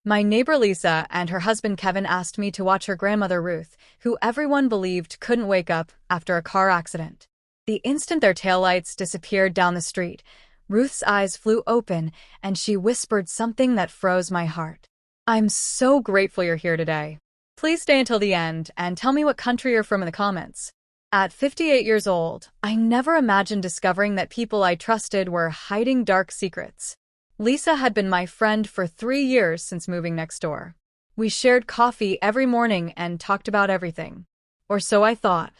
My neighbor Lisa and her husband Kevin asked me to watch her grandmother Ruth, who everyone believed couldn't wake up after a car accident. The instant their taillights disappeared down the street, Ruth's eyes flew open and she whispered something that froze my heart. "I'm so grateful you're here today. Please stay until the end and tell me what country you're from in the comments." At 58 years old, I never imagined discovering that people I trusted were hiding dark secrets. Lisa had been my friend for 3 years since moving next door. We shared coffee every morning and talked about everything. Or so I thought.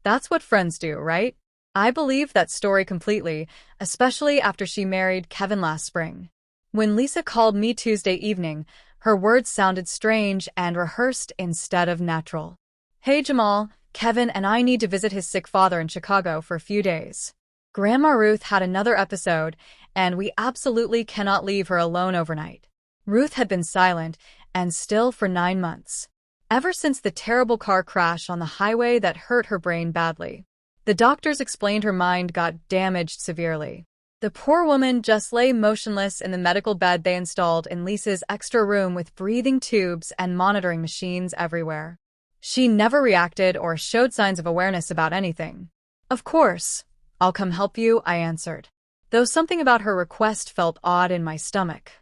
That's what friends do, right? I believed that story completely, especially after she married Kevin last spring. When Lisa called me Tuesday evening, her words sounded strange and rehearsed instead of natural. "Hey Jamal, Kevin and I need to visit his sick father in Chicago for a few days. Grandma Ruth had another episode, and we absolutely cannot leave her alone overnight." Ruth had been silent, and still for 9 months. Ever since the terrible car crash on the highway that hurt her brain badly. The doctors explained her mind got damaged severely. The poor woman just lay motionless in the medical bed they installed in Lisa's extra room with breathing tubes and monitoring machines everywhere. She never reacted or showed signs of awareness about anything. "Of course, I'll come help you," I answered, though something about her request felt odd in my stomach.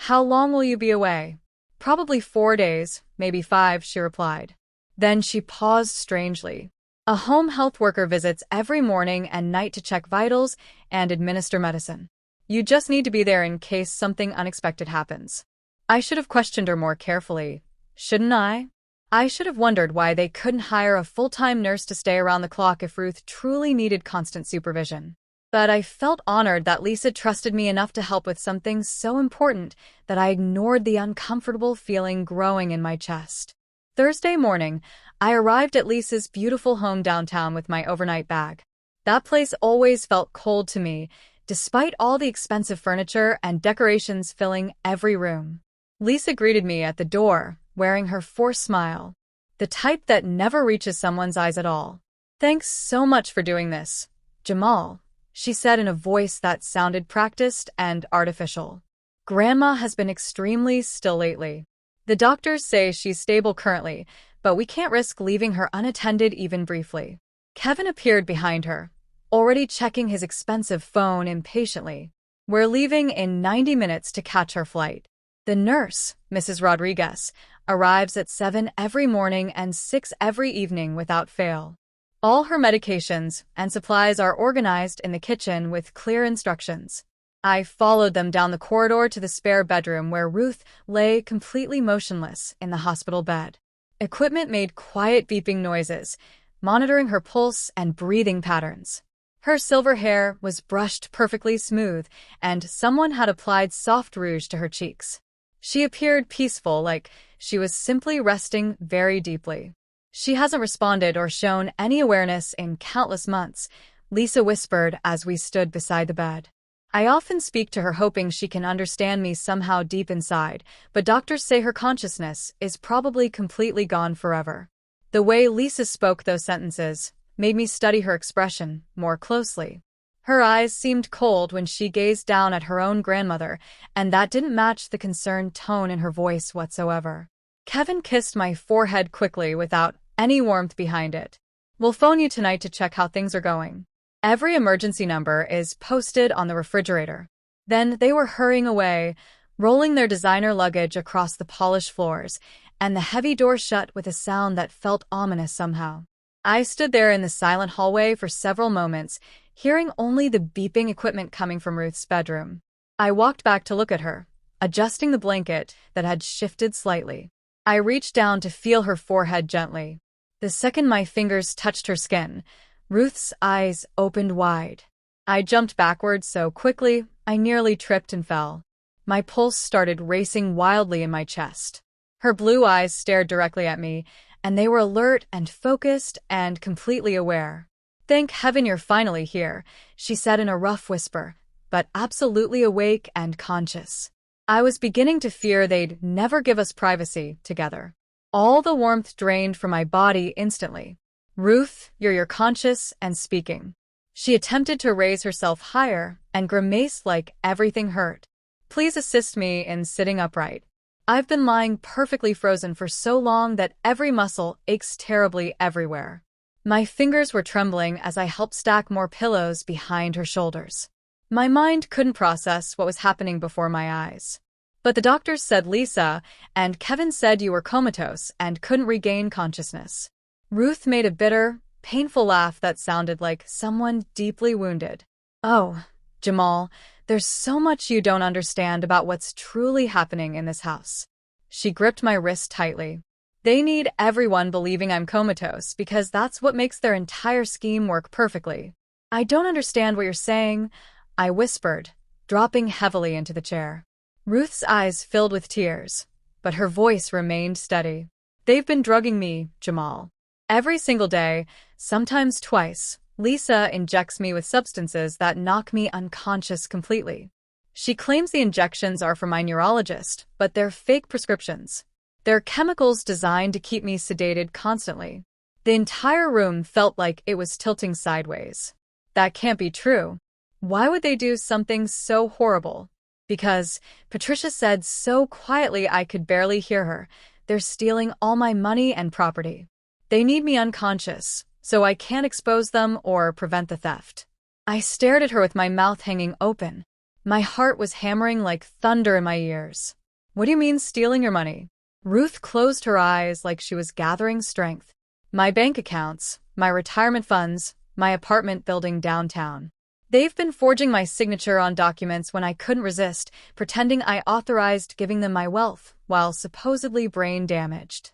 "How long will you be away?" "Probably 4 days, maybe 5, she replied. Then she paused strangely. "A home health worker visits every morning and night to check vitals and administer medicine. You just need to be there in case something unexpected happens." I should have questioned her more carefully, shouldn't I? I should have wondered why they couldn't hire a full-time nurse to stay around the clock if Ruth truly needed constant supervision. But I felt honored that Lisa trusted me enough to help with something so important that I ignored the uncomfortable feeling growing in my chest. Thursday morning, I arrived at Lisa's beautiful home downtown with my overnight bag. That place always felt cold to me, despite all the expensive furniture and decorations filling every room. Lisa greeted me at the door, wearing her forced smile, the type that never reaches someone's eyes at all. "Thanks so much for doing this, Jamal," she said in a voice that sounded practiced and artificial. "Grandma has been extremely still lately. The doctors say she's stable currently, but we can't risk leaving her unattended even briefly." Kevin appeared behind her, already checking his expensive phone impatiently. "We're leaving in 90 minutes to catch our flight. The nurse, Mrs. Rodriguez, arrives at 7 every morning and 6 every evening without fail. All her medications and supplies are organized in the kitchen with clear instructions." I followed them down the corridor to the spare bedroom where Ruth lay completely motionless in the hospital bed. Equipment made quiet beeping noises, monitoring her pulse and breathing patterns. Her silver hair was brushed perfectly smooth, and someone had applied soft rouge to her cheeks. She appeared peaceful, like she was simply resting very deeply. "She hasn't responded or shown any awareness in countless months," Lisa whispered as we stood beside the bed. "I often speak to her hoping she can understand me somehow deep inside, but doctors say her consciousness is probably completely gone forever." The way Lisa spoke those sentences made me study her expression more closely. Her eyes seemed cold when she gazed down at her own grandmother, and that didn't match the concerned tone in her voice whatsoever. Kevin kissed my forehead quickly without any warmth behind it. "We'll phone you tonight to check how things are going. Every emergency number is posted on the refrigerator." Then they were hurrying away, rolling their designer luggage across the polished floors, and the heavy door shut with a sound that felt ominous somehow. I stood there in the silent hallway for several moments, hearing only the beeping equipment coming from Ruth's bedroom. I walked back to look at her, adjusting the blanket that had shifted slightly. I reached down to feel her forehead gently. The second my fingers touched her skin, Ruth's eyes opened wide. I jumped backwards so quickly, I nearly tripped and fell. My pulse started racing wildly in my chest. Her blue eyes stared directly at me, and they were alert and focused and completely aware. "Thank heaven you're finally here," she said in a rough whisper, but absolutely awake and conscious. I was beginning to fear they'd never give us privacy together. All the warmth drained from my body instantly. "Ruth, you're conscious and speaking." She attempted to raise herself higher and grimaced like everything hurt. "Please assist me in sitting upright." I've been lying perfectly frozen for so long that every muscle aches terribly everywhere. My fingers were trembling as I helped stack more pillows behind her shoulders. My mind couldn't process what was happening before my eyes. But the doctors said Lisa, and Kevin said you were comatose and couldn't regain consciousness. Ruth made a bitter, painful laugh that sounded like someone deeply wounded. Oh, Jamal, there's so much you don't understand about what's truly happening in this house. She gripped my wrist tightly. They need everyone believing I'm comatose because that's what makes their entire scheme work perfectly. I don't understand what you're saying, I whispered, dropping heavily into the chair. Ruth's eyes filled with tears, but her voice remained steady. They've been drugging me, Jamal. Every single day, sometimes twice, Lisa injects me with substances that knock me unconscious completely. She claims the injections are from my neurologist, but they're fake prescriptions. They're chemicals designed to keep me sedated constantly. The entire room felt like it was tilting sideways. That can't be true. Why would they do something so horrible? Because, Patricia said so quietly I could barely hear her, they're stealing all my money and property. They need me unconscious, so I can't expose them or prevent the theft. I stared at her with my mouth hanging open. My heart was hammering like thunder in my ears. What do you mean stealing your money? Ruth closed her eyes like she was gathering strength. My bank accounts, my retirement funds, my apartment building downtown. They've been forging my signature on documents when I couldn't resist, pretending I authorized giving them my wealth, while supposedly brain damaged.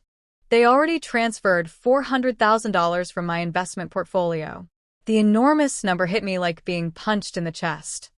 They already transferred $400,000 from my investment portfolio. The enormous number hit me like being punched in the chest.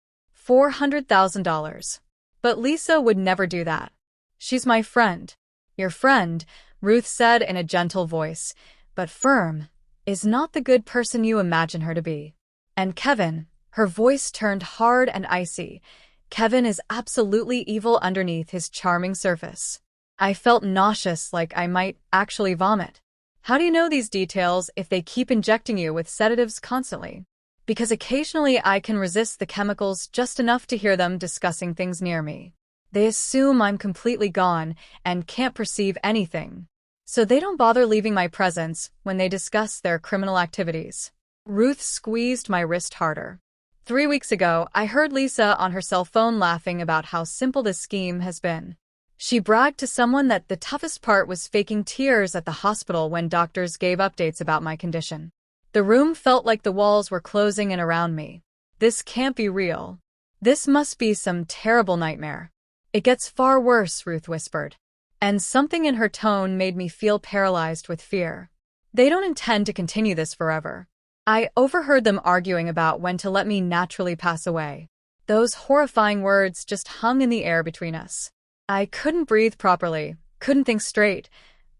$400,000. But Lisa would never do that. She's my friend. Your friend, Ruth said in a gentle voice, but firm, is not the good person you imagine her to be. And Kevin, her voice turned hard and icy. Kevin is absolutely evil underneath his charming surface. I felt nauseous, like I might actually vomit. How do you know these details if they keep injecting you with sedatives constantly? Because occasionally I can resist the chemicals just enough to hear them discussing things near me. They assume I'm completely gone and can't perceive anything. So they don't bother leaving my presence when they discuss their criminal activities. Ruth squeezed my wrist harder. 3 weeks ago, I heard Lisa on her cell phone laughing about how simple this scheme has been. She bragged to someone that the toughest part was faking tears at the hospital when doctors gave updates about my condition. The room felt like the walls were closing in around me. This can't be real. This must be some terrible nightmare. It gets far worse, Ruth whispered. And something in her tone made me feel paralyzed with fear. They don't intend to continue this forever. I overheard them arguing about when to let me naturally pass away. Those horrifying words just hung in the air between us. I couldn't breathe properly, couldn't think straight,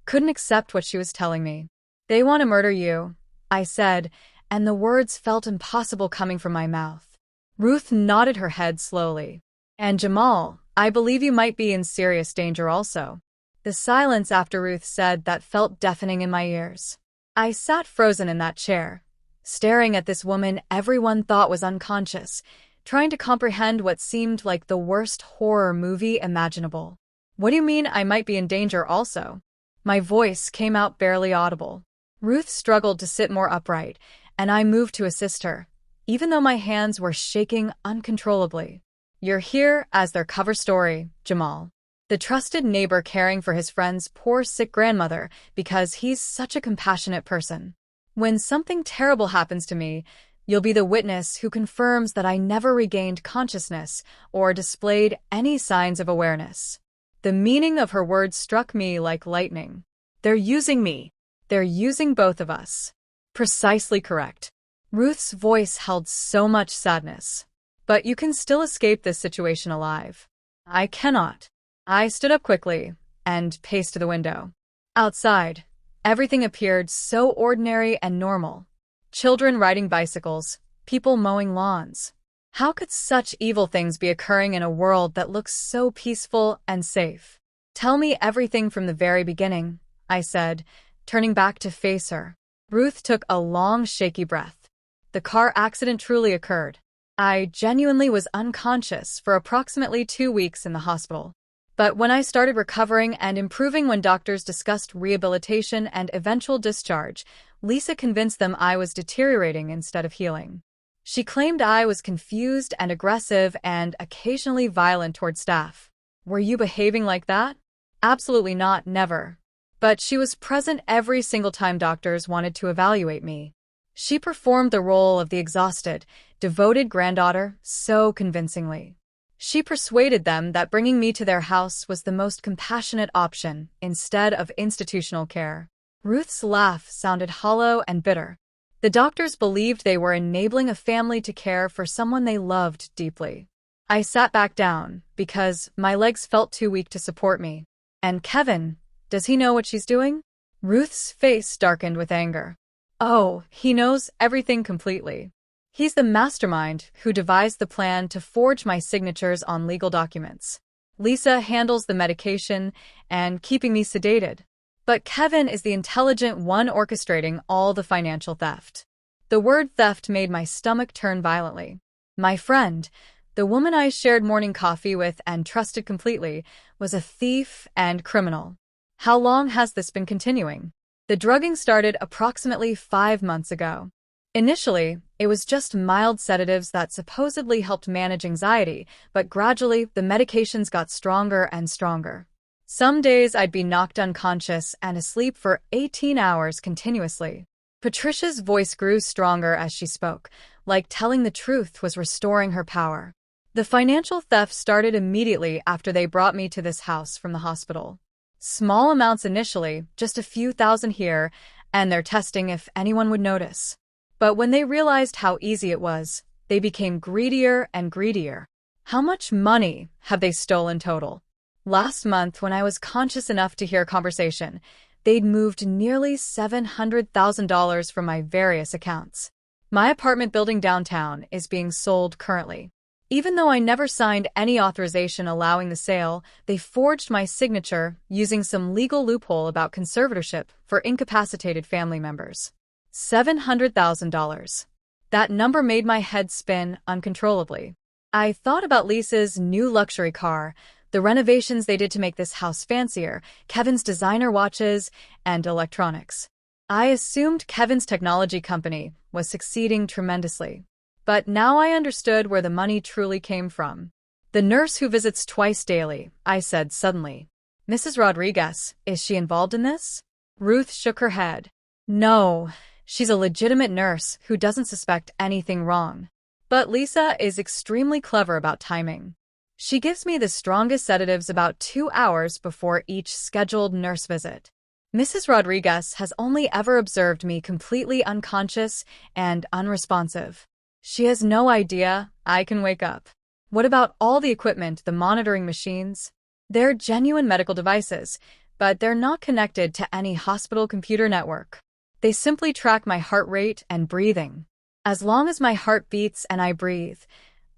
couldn't accept what she was telling me. They want to murder you, I said, and the words felt impossible coming from my mouth. Ruth nodded her head slowly. And Jamal, I believe you might be in serious danger also. The silence after Ruth said that felt deafening in my ears. I sat frozen in that chair, staring at this woman everyone thought was unconscious, trying to comprehend what seemed like the worst horror movie imaginable. What do you mean I might be in danger also? My voice came out barely audible. Ruth struggled to sit more upright, and I moved to assist her, even though my hands were shaking uncontrollably. You're here as their cover story, Jamal. The trusted neighbor caring for his friend's poor sick grandmother because he's such a compassionate person. When something terrible happens to me, you'll be the witness who confirms that I never regained consciousness or displayed any signs of awareness. The meaning of her words struck me like lightning. They're using me. They're using both of us. Precisely correct. Ruth's voice held so much sadness. But you can still escape this situation alive. I cannot. I stood up quickly and paced to the window. Outside, everything appeared so ordinary and normal. Children riding bicycles, people mowing lawns. How could such evil things be occurring in a world that looks so peaceful and safe? Tell me everything from the very beginning, I said, turning back to face her. Ruth took a long, shaky breath. The car accident truly occurred. I genuinely was unconscious for approximately 2 weeks in the hospital. But when I started recovering and improving, when doctors discussed rehabilitation and eventual discharge, Lisa convinced them I was deteriorating instead of healing. She claimed I was confused and aggressive and occasionally violent toward staff. Were you behaving like that? Absolutely not, never. But she was present every single time doctors wanted to evaluate me. She performed the role of the exhausted, devoted granddaughter so convincingly. She persuaded them that bringing me to their house was the most compassionate option instead of institutional care. Ruth's laugh sounded hollow and bitter. The doctors believed they were enabling a family to care for someone they loved deeply. I sat back down because my legs felt too weak to support me. And Kevin, does he know what she's doing? Ruth's face darkened with anger. Oh, he knows everything completely. He's the mastermind who devised the plan to forge my signatures on legal documents. Lisa handles the medication and keeping me sedated. But Kevin is the intelligent one orchestrating all the financial theft. The word theft made my stomach turn violently. My friend, the woman I shared morning coffee with and trusted completely, was a thief and criminal. How long has this been continuing? The drugging started approximately 5 months ago. Initially, it was just mild sedatives that supposedly helped manage anxiety, but gradually the medications got stronger and stronger. Some days I'd be knocked unconscious and asleep for 18 hours continuously. Patricia's voice grew stronger as she spoke, like telling the truth was restoring her power. The financial theft started immediately after they brought me to this house from the hospital. Small amounts initially, just a few thousand here, and they're testing if anyone would notice. But when they realized how easy it was, they became greedier and greedier. How much money have they stolen total? Last month, when I was conscious enough to hear conversation, they'd moved nearly $700,000 from my various accounts. My apartment building downtown is being sold currently. Even though I never signed any authorization allowing the sale, they forged my signature using some legal loophole about conservatorship for incapacitated family members. $700,000. That number made my head spin uncontrollably. I thought about Lisa's new luxury car, the renovations they did to make this house fancier, Kevin's designer watches, and electronics. I assumed Kevin's technology company was succeeding tremendously. But now I understood where the money truly came from. The nurse who visits twice daily, I said suddenly. Mrs. Rodriguez, is she involved in this? Ruth shook her head. No. She's a legitimate nurse who doesn't suspect anything wrong. But Lisa is extremely clever about timing. She gives me the strongest sedatives about 2 hours before each scheduled nurse visit. Mrs. Rodriguez has only ever observed me completely unconscious and unresponsive. She has no idea I can wake up. What about all the equipment, the monitoring machines? They're genuine medical devices, but they're not connected to any hospital computer network. They simply track my heart rate and breathing. As long as my heart beats and I breathe,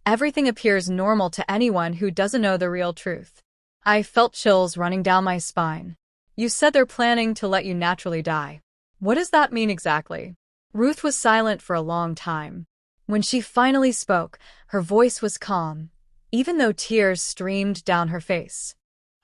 everything appears normal to anyone who doesn't know the real truth. I felt chills running down my spine. You said they're planning to let you naturally die. What does that mean exactly? Ruth was silent for a long time. When she finally spoke, her voice was calm, even though tears streamed down her face.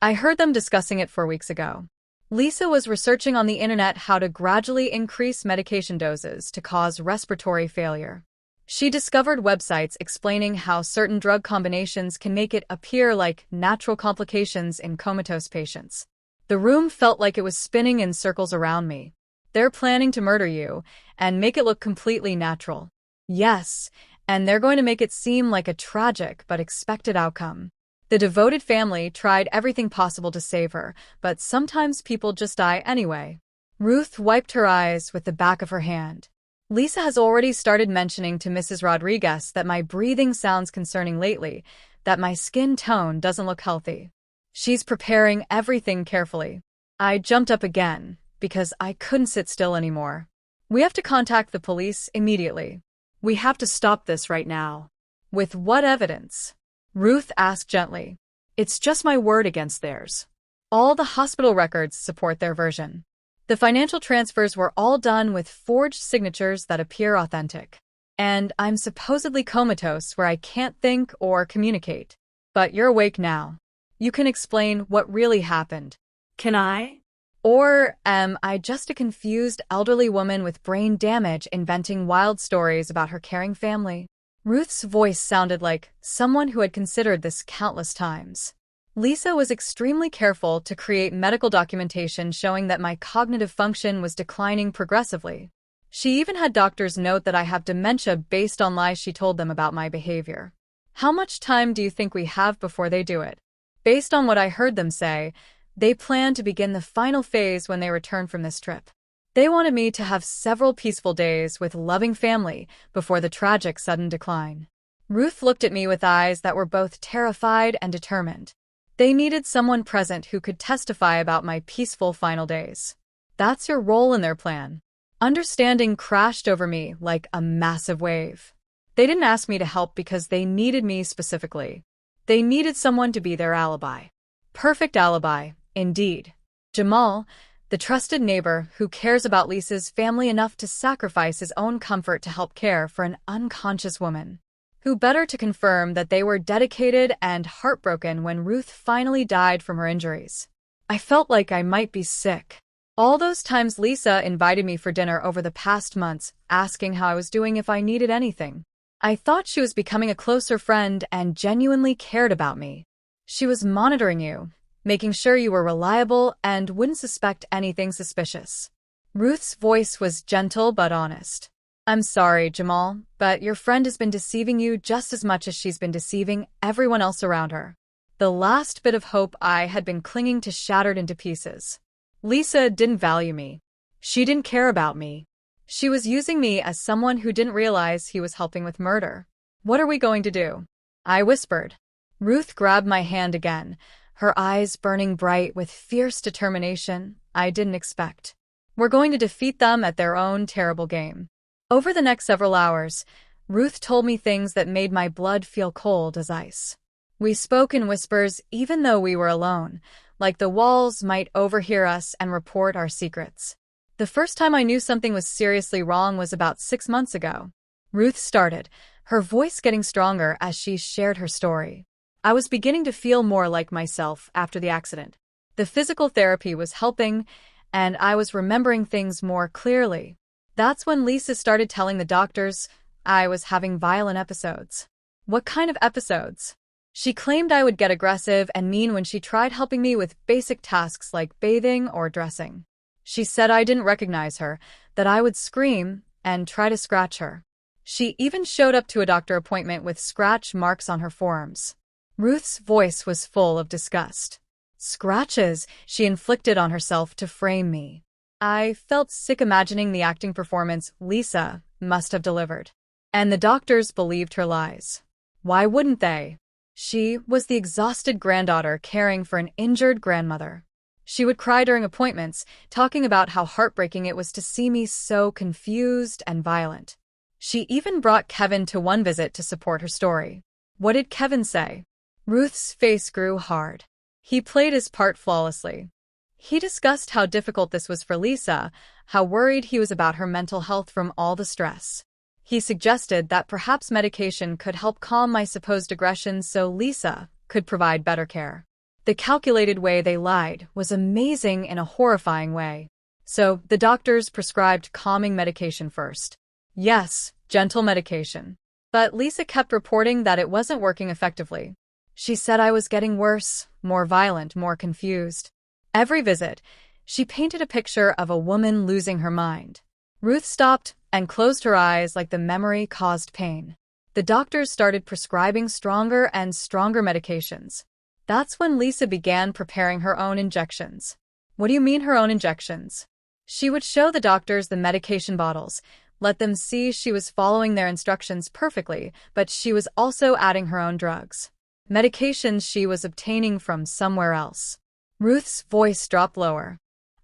I heard them discussing it 4 weeks ago. Lisa was researching on the internet how to gradually increase medication doses to cause respiratory failure. She discovered websites explaining how certain drug combinations can make it appear like natural complications in comatose patients. The room felt like it was spinning in circles around me. They're planning to murder you and make it look completely natural. Yes, and they're going to make it seem like a tragic but expected outcome. The devoted family tried everything possible to save her, but sometimes people just die anyway. Ruth wiped her eyes with the back of her hand. Lisa has already started mentioning to Mrs. Rodriguez that my breathing sounds concerning lately, that my skin tone doesn't look healthy. She's preparing everything carefully. I jumped up again, because I couldn't sit still anymore. We have to contact the police immediately. We have to stop this right now. With what evidence? Ruth asked gently. It's just my word against theirs. All the hospital records support their version. The financial transfers were all done with forged signatures that appear authentic. And I'm supposedly comatose where I can't think or communicate. But you're awake now. You can explain what really happened. Can I? Or am I just a confused elderly woman with brain damage inventing wild stories about her caring family? Ruth's voice sounded like someone who had considered this countless times. Lisa was extremely careful to create medical documentation showing that my cognitive function was declining progressively. She even had doctors note that I have dementia based on lies she told them about my behavior. How much time do you think we have before they do it? Based on what I heard them say, they plan to begin the final phase when they return from this trip. They wanted me to have several peaceful days with loving family before the tragic sudden decline. Ruth looked at me with eyes that were both terrified and determined. They needed someone present who could testify about my peaceful final days. That's your role in their plan. Understanding crashed over me like a massive wave. They didn't ask me to help because they needed me specifically. They needed someone to be their alibi. Perfect alibi, indeed. Jamal, the trusted neighbor who cares about Lisa's family enough to sacrifice his own comfort to help care for an unconscious woman. Who better to confirm that they were dedicated and heartbroken when Ruth finally died from her injuries? I felt like I might be sick. All those times Lisa invited me for dinner over the past months, asking how I was doing if I needed anything. I thought she was becoming a closer friend and genuinely cared about me. She was monitoring you, making sure you were reliable and wouldn't suspect anything suspicious. Ruth's voice was gentle but honest. I'm sorry, Jamal, but your friend has been deceiving you just as much as she's been deceiving everyone else around her. The last bit of hope I had been clinging to shattered into pieces. Lisa didn't value me. She didn't care about me. She was using me as someone who didn't realize he was helping with murder. What are we going to do? I whispered. Ruth grabbed my hand again, her eyes burning bright with fierce determination I didn't expect. We're going to defeat them at their own terrible game. Over the next several hours, Ruth told me things that made my blood feel cold as ice. We spoke in whispers even though we were alone, like the walls might overhear us and report our secrets. The first time I knew something was seriously wrong was about 6 months ago. Ruth started, her voice getting stronger as she shared her story. I was beginning to feel more like myself after the accident. The physical therapy was helping, and I was remembering things more clearly. That's when Lisa started telling the doctors I was having violent episodes. What kind of episodes? She claimed I would get aggressive and mean when she tried helping me with basic tasks like bathing or dressing. She said I didn't recognize her, that I would scream and try to scratch her. She even showed up to a doctor appointment with scratch marks on her forearms. Ruth's voice was full of disgust. Scratches she inflicted on herself to frame me. I felt sick imagining the acting performance Lisa must have delivered. And the doctors believed her lies. Why wouldn't they? She was the exhausted granddaughter caring for an injured grandmother. She would cry during appointments, talking about how heartbreaking it was to see me so confused and violent. She even brought Kevin to one visit to support her story. What did Kevin say? Ruth's face grew hard. He played his part flawlessly. He discussed how difficult this was for Lisa, how worried he was about her mental health from all the stress. He suggested that perhaps medication could help calm my supposed aggression so Lisa could provide better care. The calculated way they lied was amazing in a horrifying way. So the doctors prescribed calming medication first. Yes, gentle medication. But Lisa kept reporting that it wasn't working effectively. She said I was getting worse, more violent, more confused. Every visit, she painted a picture of a woman losing her mind. Ruth stopped and closed her eyes like the memory caused pain. The doctors started prescribing stronger and stronger medications. That's when Lisa began preparing her own injections. What do you mean her own injections? She would show the doctors the medication bottles, let them see she was following their instructions perfectly, but she was also adding her own drugs. Medications she was obtaining from somewhere else. Ruth's voice dropped lower.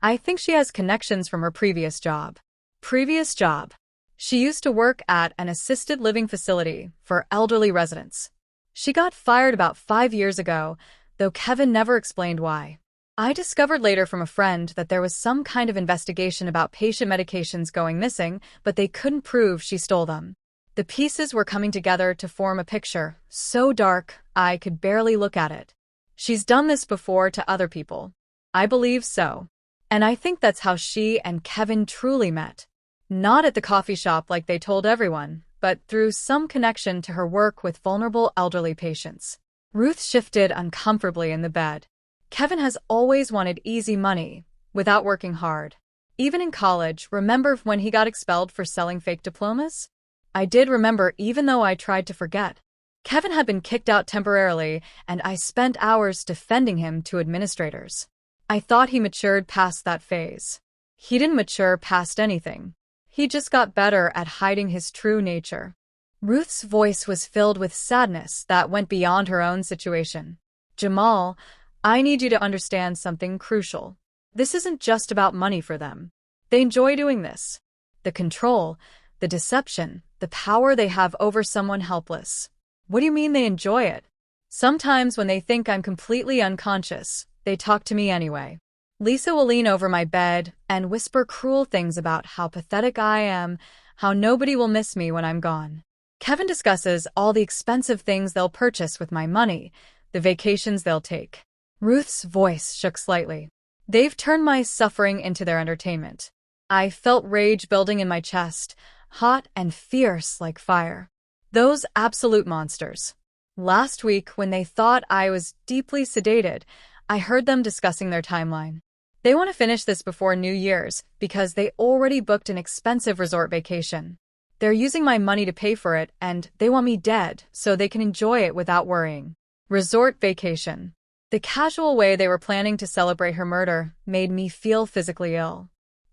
I think she has connections from her previous job. Previous job. She used to work at an assisted living facility for elderly residents. She got fired about 5 years ago, though Kevin never explained why. I discovered later from a friend that there was some kind of investigation about patient medications going missing, but they couldn't prove she stole them. The pieces were coming together to form a picture, so dark I could barely look at it. She's done this before to other people. I believe so. And I think that's how she and Kevin truly met. Not at the coffee shop like they told everyone, but through some connection to her work with vulnerable elderly patients. Ruth shifted uncomfortably in the bed. Kevin has always wanted easy money, without working hard. Even in college, remember when he got expelled for selling fake diplomas? I did remember, even though I tried to forget. Kevin had been kicked out temporarily, and I spent hours defending him to administrators. I thought he matured past that phase. He didn't mature past anything. He just got better at hiding his true nature. Ruth's voice was filled with sadness that went beyond her own situation. Jamal, I need you to understand something crucial. This isn't just about money for them. They enjoy doing this. The control, the deception, the power they have over someone helpless. What do you mean they enjoy it? Sometimes when they think I'm completely unconscious, they talk to me anyway. Lisa will lean over my bed and whisper cruel things about how pathetic I am, how nobody will miss me when I'm gone. Kevin discusses all the expensive things they'll purchase with my money, the vacations they'll take. Ruth's voice shook slightly. They've turned my suffering into their entertainment. I felt rage building in my chest, hot and fierce like fire. Those absolute monsters. Last week, when they thought I was deeply sedated, I heard them discussing their timeline. They want to finish this before New Year's because they already booked an expensive resort vacation. They're using my money to pay for it, and they want me dead so they can enjoy it without worrying. Resort vacation. The casual way they were planning to celebrate her murder made me feel physically ill.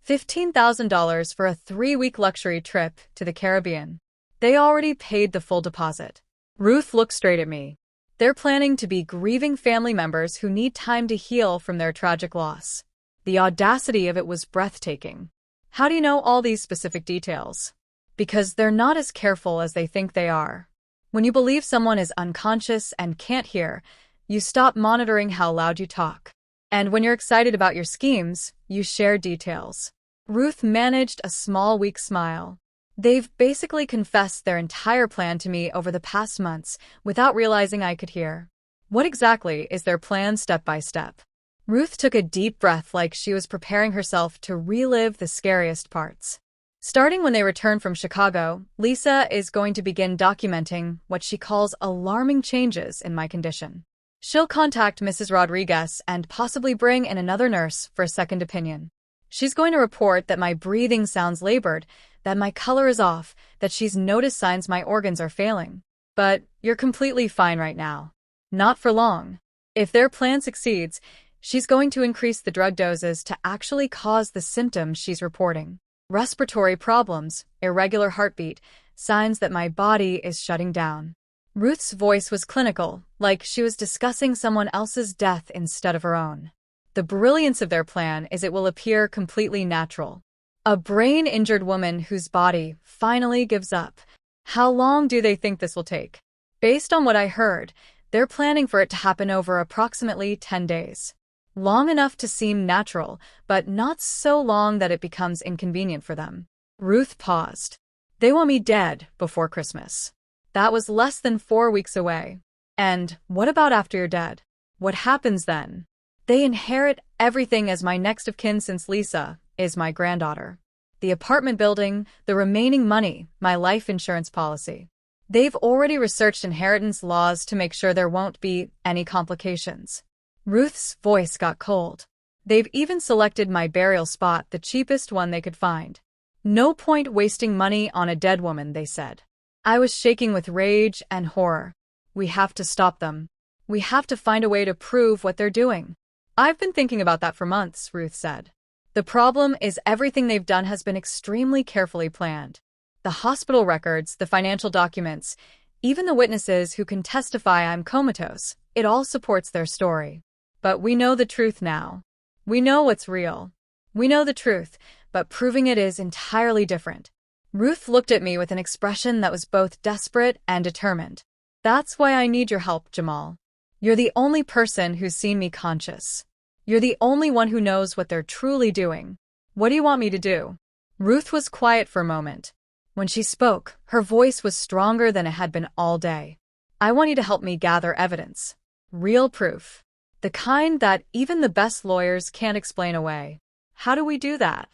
$15,000 for a 3-week luxury trip to the Caribbean. They already paid the full deposit. Ruth looked straight at me. They're planning to be grieving family members who need time to heal from their tragic loss. The audacity of it was breathtaking. How do you know all these specific details? Because they're not as careful as they think they are. When you believe someone is unconscious and can't hear, you stop monitoring how loud you talk. And when you're excited about your schemes, you share details. Ruth managed a small, weak smile. They've basically confessed their entire plan to me over the past months without realizing I could hear. What exactly is their plan step by step? Ruth took a deep breath like she was preparing herself to relive the scariest parts. Starting when they return from Chicago, Lisa is going to begin documenting what she calls alarming changes in my condition. She'll contact Mrs. Rodriguez and possibly bring in another nurse for a second opinion. She's going to report that my breathing sounds labored, that my color is off, that she's noticed signs my organs are failing. But you're completely fine right now. Not for long. If their plan succeeds, she's going to increase the drug doses to actually cause the symptoms she's reporting. Respiratory problems, irregular heartbeat, signs that my body is shutting down. Ruth's voice was clinical, like she was discussing someone else's death instead of her own. The brilliance of their plan is it will appear completely natural. A brain-injured woman whose body finally gives up. How long do they think this will take? Based on what I heard, they're planning for it to happen over approximately 10 days. Long enough to seem natural, but not so long that it becomes inconvenient for them. Ruth paused. They want me dead before Christmas. That was less than 4 weeks away. And what about after you're dead? What happens then? They inherit everything as my next of kin since Lisa is my granddaughter. The apartment building, the remaining money, my life insurance policy. They've already researched inheritance laws to make sure there won't be any complications. Ruth's voice got cold. They've even selected my burial spot, the cheapest one they could find. No point wasting money on a dead woman, they said. I was shaking with rage and horror. We have to stop them. We have to find a way to prove what they're doing. I've been thinking about that for months, Ruth said. The problem is everything they've done has been extremely carefully planned. The hospital records, the financial documents, even the witnesses who can testify I'm comatose, it all supports their story. But we know the truth now. We know what's real. We know the truth, but proving it is entirely different. Ruth looked at me with an expression that was both desperate and determined. That's why I need your help, Jamal. You're the only person who's seen me conscious. You're the only one who knows what they're truly doing. What do you want me to do? Ruth was quiet for a moment. When she spoke, her voice was stronger than it had been all day. I want you to help me gather evidence. Real proof. The kind that even the best lawyers can't explain away. How do we do that?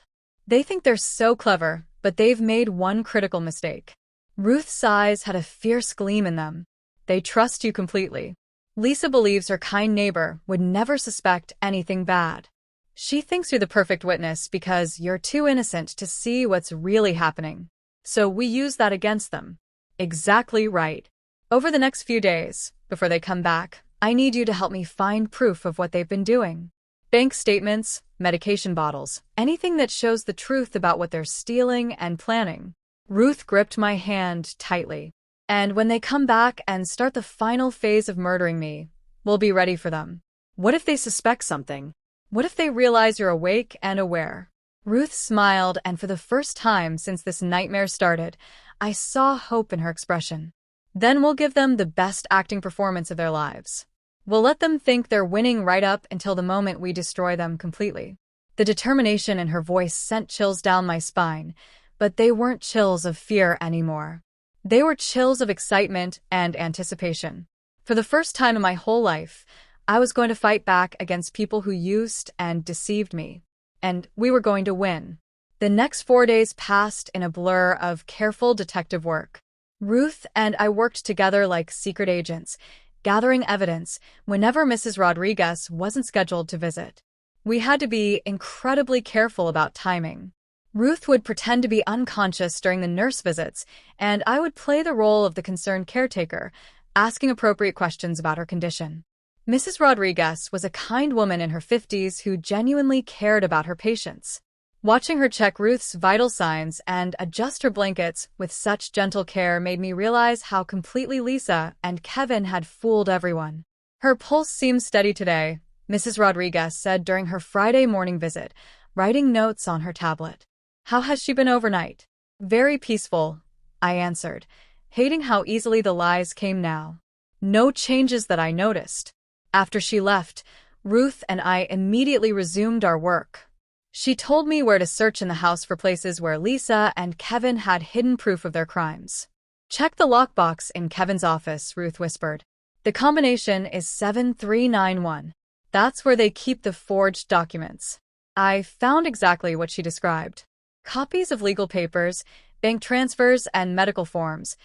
They think they're so clever, but they've made one critical mistake. Ruth's eyes had a fierce gleam in them. They trust you completely. Lisa believes her kind neighbor would never suspect anything bad. She thinks you're the perfect witness because you're too innocent to see what's really happening. So we use that against them. Exactly right. Over the next few days, before they come back, I need you to help me find proof of what they've been doing. Bank statements, medication bottles, anything that shows the truth about what they're stealing and planning. Ruth gripped my hand tightly. And when they come back and start the final phase of murdering me, we'll be ready for them. What if they suspect something? What if they realize you're awake and aware? Ruth smiled, and for the first time since this nightmare started, I saw hope in her expression. Then we'll give them the best acting performance of their lives. We'll let them think they're winning right up until the moment we destroy them completely. The determination in her voice sent chills down my spine, but they weren't chills of fear anymore. They were chills of excitement and anticipation. For the first time in my whole life, I was going to fight back against people who used and deceived me. And we were going to win. The next 4 days passed in a blur of careful detective work. Ruth and I worked together like secret agents, gathering evidence whenever Mrs. Rodriguez wasn't scheduled to visit. We had to be incredibly careful about timing. Ruth would pretend to be unconscious during the nurse visits, and I would play the role of the concerned caretaker, asking appropriate questions about her condition. Mrs. Rodriguez was a kind woman in her 50s who genuinely cared about her patients. Watching her check Ruth's vital signs and adjust her blankets with such gentle care made me realize how completely Lisa and Kevin had fooled everyone. Her pulse seems steady today, Mrs. Rodriguez said during her Friday morning visit, writing notes on her tablet. How has she been overnight? Very peaceful, I answered, hating how easily the lies came now. No changes that I noticed. After she left, Ruth and I immediately resumed our work. She told me where to search in the house for places where Lisa and Kevin had hidden proof of their crimes. Check the lockbox in Kevin's office, Ruth whispered. The combination is 7391. That's where they keep the forged documents. I found exactly what she described. Copies of legal papers, bank transfers, and medical forms,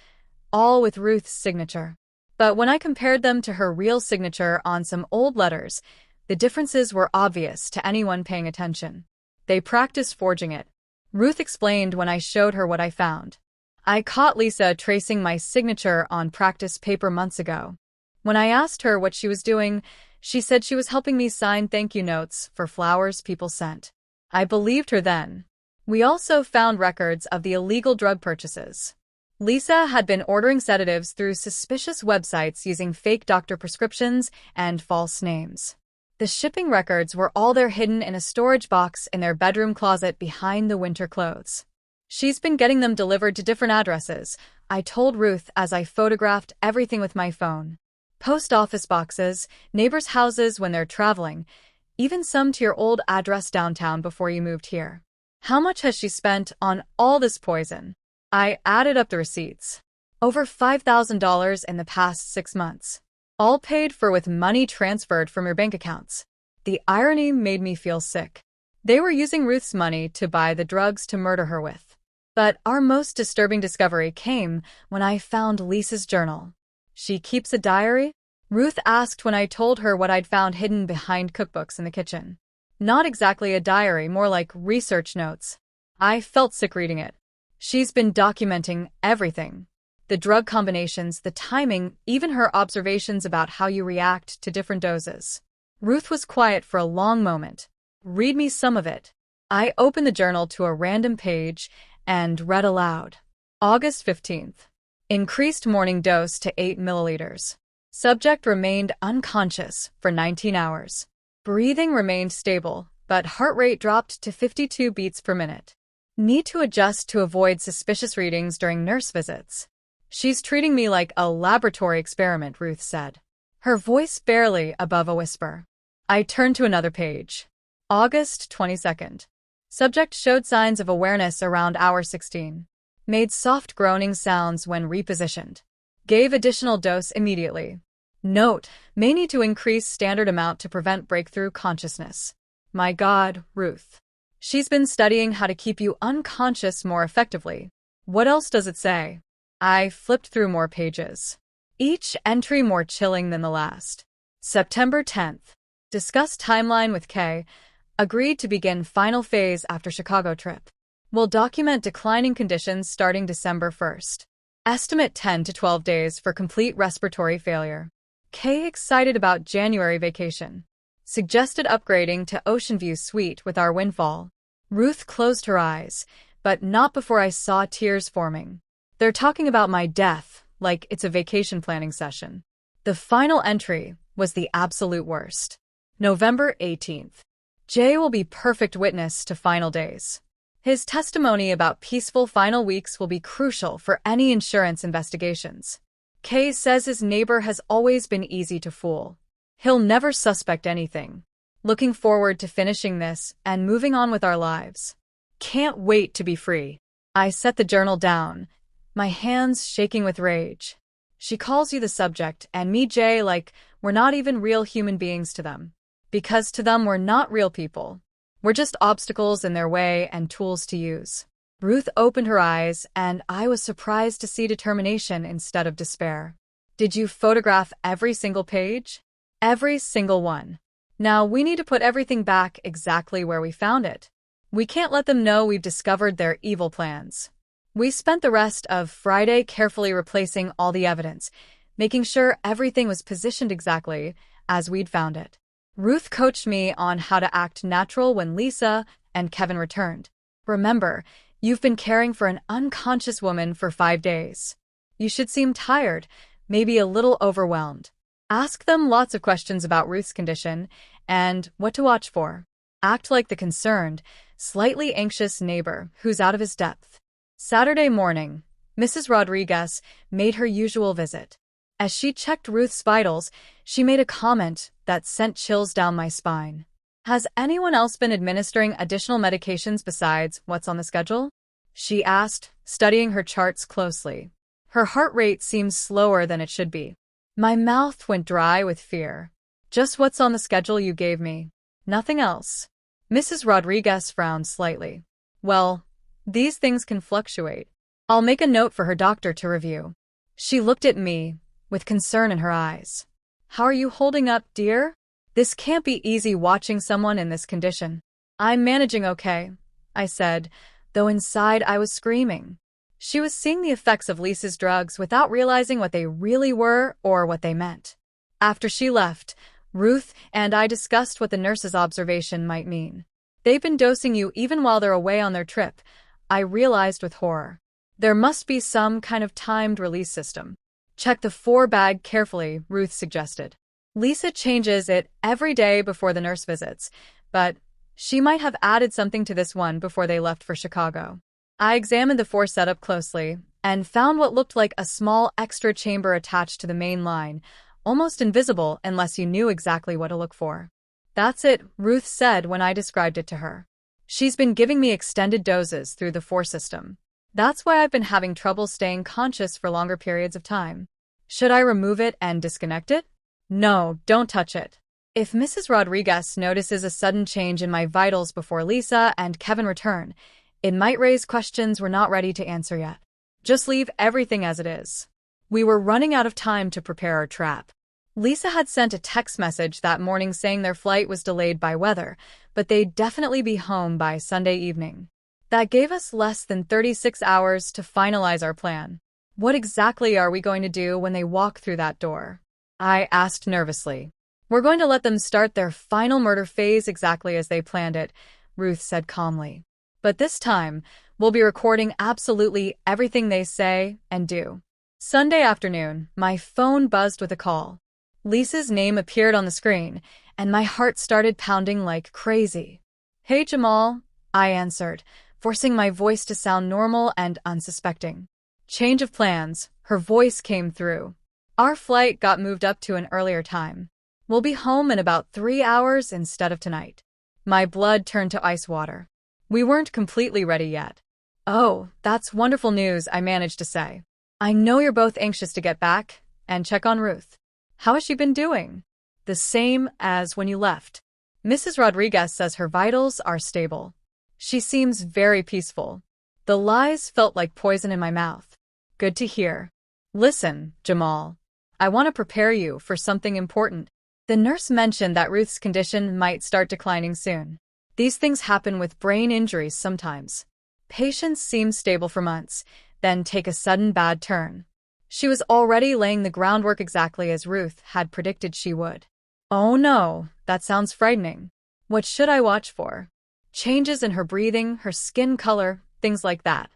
all with Ruth's signature. But when I compared them to her real signature on some old letters, the differences were obvious to anyone paying attention. They practiced forging it. Ruth explained when I showed her what I found. I caught Lisa tracing my signature on practice paper months ago. When I asked her what she was doing, she said she was helping me sign thank you notes for flowers people sent. I believed her then. We also found records of the illegal drug purchases. Lisa had been ordering sedatives through suspicious websites using fake doctor prescriptions and false names. The shipping records were all there hidden in a storage box in their bedroom closet behind the winter clothes. She's been getting them delivered to different addresses, I told Ruth as I photographed everything with my phone. Post office boxes, neighbors' houses when they're traveling, even some to your old address downtown before you moved here. How much has she spent on all this poison? I added up the receipts. Over $5,000 in the past 6 months. All paid for with money transferred from your bank accounts. The irony made me feel sick. They were using Ruth's money to buy the drugs to murder her with. But our most disturbing discovery came when I found Lisa's journal. She keeps a diary? Ruth asked when I told her what I'd found hidden behind cookbooks in the kitchen. Not exactly a diary, more like research notes. I felt sick reading it. She's been documenting everything. The drug combinations, the timing, even her observations about how you react to different doses. Ruth was quiet for a long moment. Read me some of it. I opened the journal to a random page and read aloud. August 15th. Increased morning dose to 8 milliliters. Subject remained unconscious for 19 hours. Breathing remained stable, but heart rate dropped to 52 beats per minute. Need to adjust to avoid suspicious readings during nurse visits. She's treating me like a laboratory experiment, Ruth said. Her voice barely above a whisper. I turned to another page. August 22nd. Subject showed signs of awareness around hour 16. Made soft groaning sounds when repositioned. Gave additional dose immediately. Note, may need to increase standard amount to prevent breakthrough consciousness. My God, Ruth. She's been studying how to keep you unconscious more effectively. What else does it say? I flipped through more pages. Each entry more chilling than the last. September 10th. Discuss timeline with Kay. Agreed to begin final phase after Chicago trip. Will document declining conditions starting December 1st. Estimate 10 to 12 days for complete respiratory failure. Kay excited about January vacation. Suggested upgrading to Ocean View Suite with our windfall. Ruth closed her eyes, but not before I saw tears forming. They're talking about my death, like it's a vacation planning session. The final entry was the absolute worst. November 18th. Jay will be perfect witness to final days. His testimony about peaceful final weeks will be crucial for any insurance investigations. Kay says his neighbor has always been easy to fool. He'll never suspect anything. Looking forward to finishing this and moving on with our lives. Can't wait to be free. I set the journal down, my hands shaking with rage. She calls you the subject, and me, Jay, like we're not even real human beings to them. Because to them, we're not real people. We're just obstacles in their way and tools to use. Ruth opened her eyes, and I was surprised to see determination instead of despair. Did you photograph every single page? Every single one. Now we need to put everything back exactly where we found it. We can't let them know we've discovered their evil plans. We spent the rest of Friday carefully replacing all the evidence, making sure everything was positioned exactly as we'd found it. Ruth coached me on how to act natural when Lisa and Kevin returned. Remember, you've been caring for an unconscious woman for 5 days. You should seem tired, maybe a little overwhelmed. Ask them lots of questions about Ruth's condition and what to watch for. Act like the concerned, slightly anxious neighbor who's out of his depth. Saturday morning, Mrs. Rodriguez made her usual visit. As she checked Ruth's vitals, she made a comment that sent chills down my spine. Has anyone else been administering additional medications besides what's on the schedule? She asked, studying her charts closely. Her heart rate seemed slower than it should be. My mouth went dry with fear. Just what's on the schedule you gave me. Nothing else. Mrs. Rodriguez frowned slightly. Well, these things can fluctuate. I'll make a note for her doctor to review. She looked at me, with concern in her eyes. How are you holding up, dear? This can't be easy watching someone in this condition. I'm managing okay, I said, though inside I was screaming. She was seeing the effects of Lisa's drugs without realizing what they really were or what they meant. After she left, Ruth and I discussed what the nurse's observation might mean. They've been dosing you even while they're away on their trip, I realized with horror. There must be some kind of timed release system. Check the 4-bag carefully, Ruth suggested. Lisa changes it every day before the nurse visits, but she might have added something to this one before they left for Chicago. I examined the 4 setup closely and found what looked like a small extra chamber attached to the main line, almost invisible unless you knew exactly what to look for. That's it, Ruth said when I described it to her. She's been giving me extended doses through the 4 system. That's why I've been having trouble staying conscious for longer periods of time. Should I remove it and disconnect it? No, don't touch it. If Mrs. Rodriguez notices a sudden change in my vitals before Lisa and Kevin return, it might raise questions we're not ready to answer yet. Just leave everything as it is. We were running out of time to prepare our trap. Lisa had sent a text message that morning saying their flight was delayed by weather, but they'd definitely be home by Sunday evening. That gave us less than 36 hours to finalize our plan. What exactly are we going to do when they walk through that door? I asked nervously. We're going to let them start their final murder phase exactly as they planned it, Ruth said calmly. But this time, we'll be recording absolutely everything they say and do. Sunday afternoon, my phone buzzed with a call. Lisa's name appeared on the screen, and my heart started pounding like crazy. Hey, Jamal, I answered, forcing my voice to sound normal and unsuspecting. Change of plans, her voice came through. Our flight got moved up to an earlier time. We'll be home in about 3 hours instead of tonight. My blood turned to ice water. We weren't completely ready yet. Oh, that's wonderful news, I managed to say. I know you're both anxious to get back and check on Ruth. How has she been doing? The same as when you left. Mrs. Rodriguez says her vitals are stable. She seems very peaceful. The lies felt like poison in my mouth. Good to hear. Listen, Jamal. I want to prepare you for something important. The nurse mentioned that Ruth's condition might start declining soon. These things happen with brain injuries sometimes. Patients seem stable for months, then take a sudden bad turn. She was already laying the groundwork exactly as Ruth had predicted she would. Oh no, that sounds frightening. What should I watch for? Changes in her breathing, her skin color, things like that.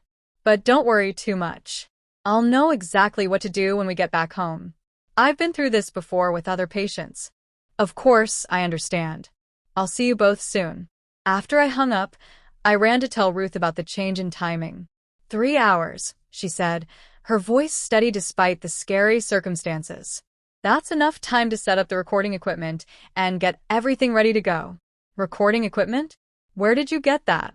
But don't worry too much. I'll know exactly what to do when we get back home. I've been through this before with other patients. Of course, I understand. I'll see you both soon. After I hung up, I ran to tell Ruth about the change in timing. 3 hours, she said, her voice steady despite the scary circumstances. That's enough time to set up the recording equipment and get everything ready to go. Recording equipment? Where did you get that?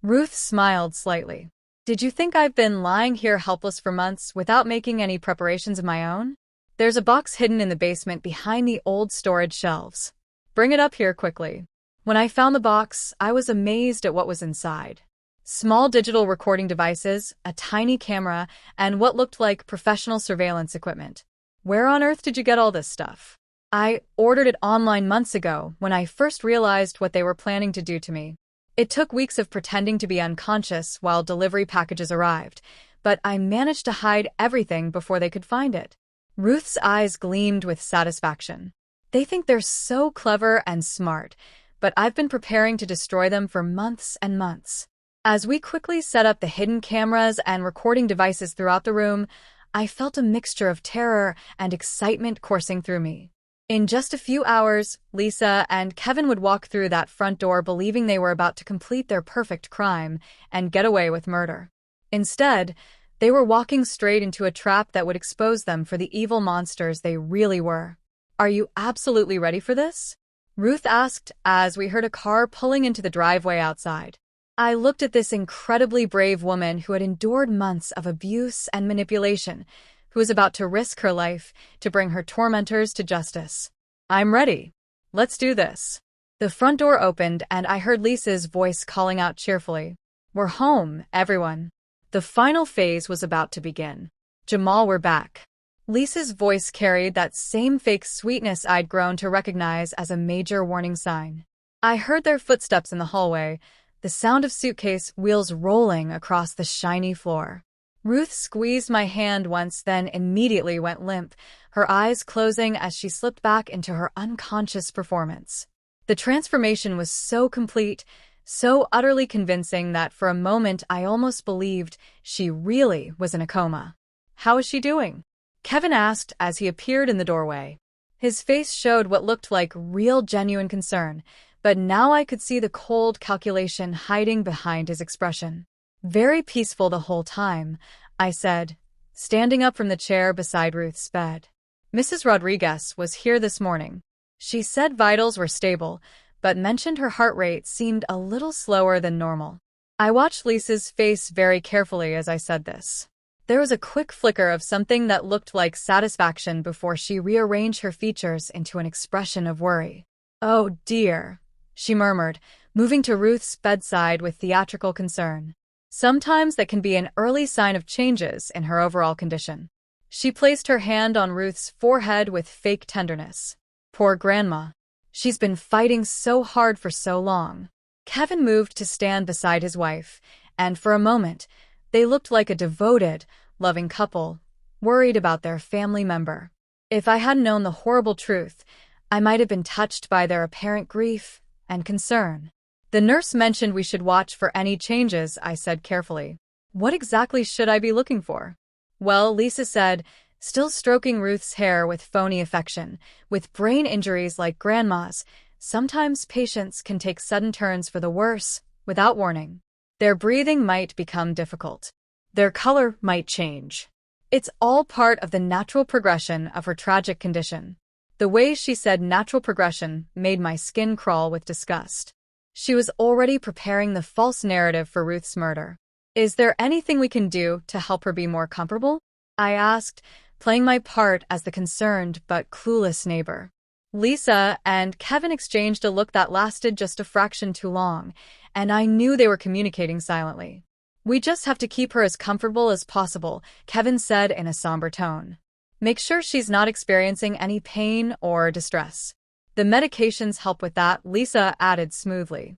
Ruth smiled slightly. Did you think I've been lying here helpless for months without making any preparations of my own? There's a box hidden in the basement behind the old storage shelves. Bring it up here quickly. When I found the box, I was amazed at what was inside. Small digital recording devices, a tiny camera, and what looked like professional surveillance equipment. Where on earth did you get all this stuff? I ordered it online months ago when I first realized what they were planning to do to me. It took weeks of pretending to be unconscious while delivery packages arrived, but I managed to hide everything before they could find it. Ruth's eyes gleamed with satisfaction. They think they're so clever and smart, but I've been preparing to destroy them for months and months. As we quickly set up the hidden cameras and recording devices throughout the room, I felt a mixture of terror and excitement coursing through me. In just a few hours, Lisa and Kevin would walk through that front door believing they were about to complete their perfect crime and get away with murder. Instead, they were walking straight into a trap that would expose them for the evil monsters they really were. Are you absolutely ready for this? Ruth asked as we heard a car pulling into the driveway outside. I looked at this incredibly brave woman who had endured months of abuse and manipulation, who was about to risk her life to bring her tormentors to justice. I'm ready. Let's do this. The front door opened and I heard Lisa's voice calling out cheerfully. We're home, everyone. The final phase was about to begin. Jamal, we're back. Lisa's voice carried that same fake sweetness I'd grown to recognize as a major warning sign. I heard their footsteps in the hallway, the sound of suitcase wheels rolling across the shiny floor. Ruth squeezed my hand once, then immediately went limp, her eyes closing as she slipped back into her unconscious performance. The transformation was so complete, so utterly convincing that for a moment I almost believed she really was in a coma. How is she doing? Kevin asked as he appeared in the doorway. His face showed what looked like real genuine concern, but now I could see the cold calculation hiding behind his expression. Very peaceful the whole time, I said, standing up from the chair beside Ruth's bed. Mrs. Rodriguez was here this morning. She said vitals were stable, but mentioned her heart rate seemed a little slower than normal. I watched Lisa's face very carefully as I said this. There was a quick flicker of something that looked like satisfaction before she rearranged her features into an expression of worry. Oh dear, she murmured, moving to Ruth's bedside with theatrical concern. Sometimes that can be an early sign of changes in her overall condition. She placed her hand on Ruth's forehead with fake tenderness. Poor grandma. She's been fighting so hard for so long. Kevin moved to stand beside his wife, and for a moment, they looked like a devoted, loving couple, worried about their family member. If I hadn't known the horrible truth, I might have been touched by their apparent grief and concern. The nurse mentioned we should watch for any changes, I said carefully. What exactly should I be looking for? Well, Lisa said, still stroking Ruth's hair with phony affection, with brain injuries like grandma's, sometimes patients can take sudden turns for the worse, without warning. Their breathing might become difficult. Their color might change. It's all part of the natural progression of her tragic condition. The way she said natural progression made my skin crawl with disgust. She was already preparing the false narrative for Ruth's murder. Is there anything we can do to help her be more comfortable? I asked, playing my part as the concerned but clueless neighbor. Lisa and Kevin exchanged a look that lasted just a fraction too long, and I knew they were communicating silently. "We just have to keep her as comfortable as possible," Kevin said in a somber tone. "Make sure she's not experiencing any pain or distress." "The medications help with that," Lisa added smoothly.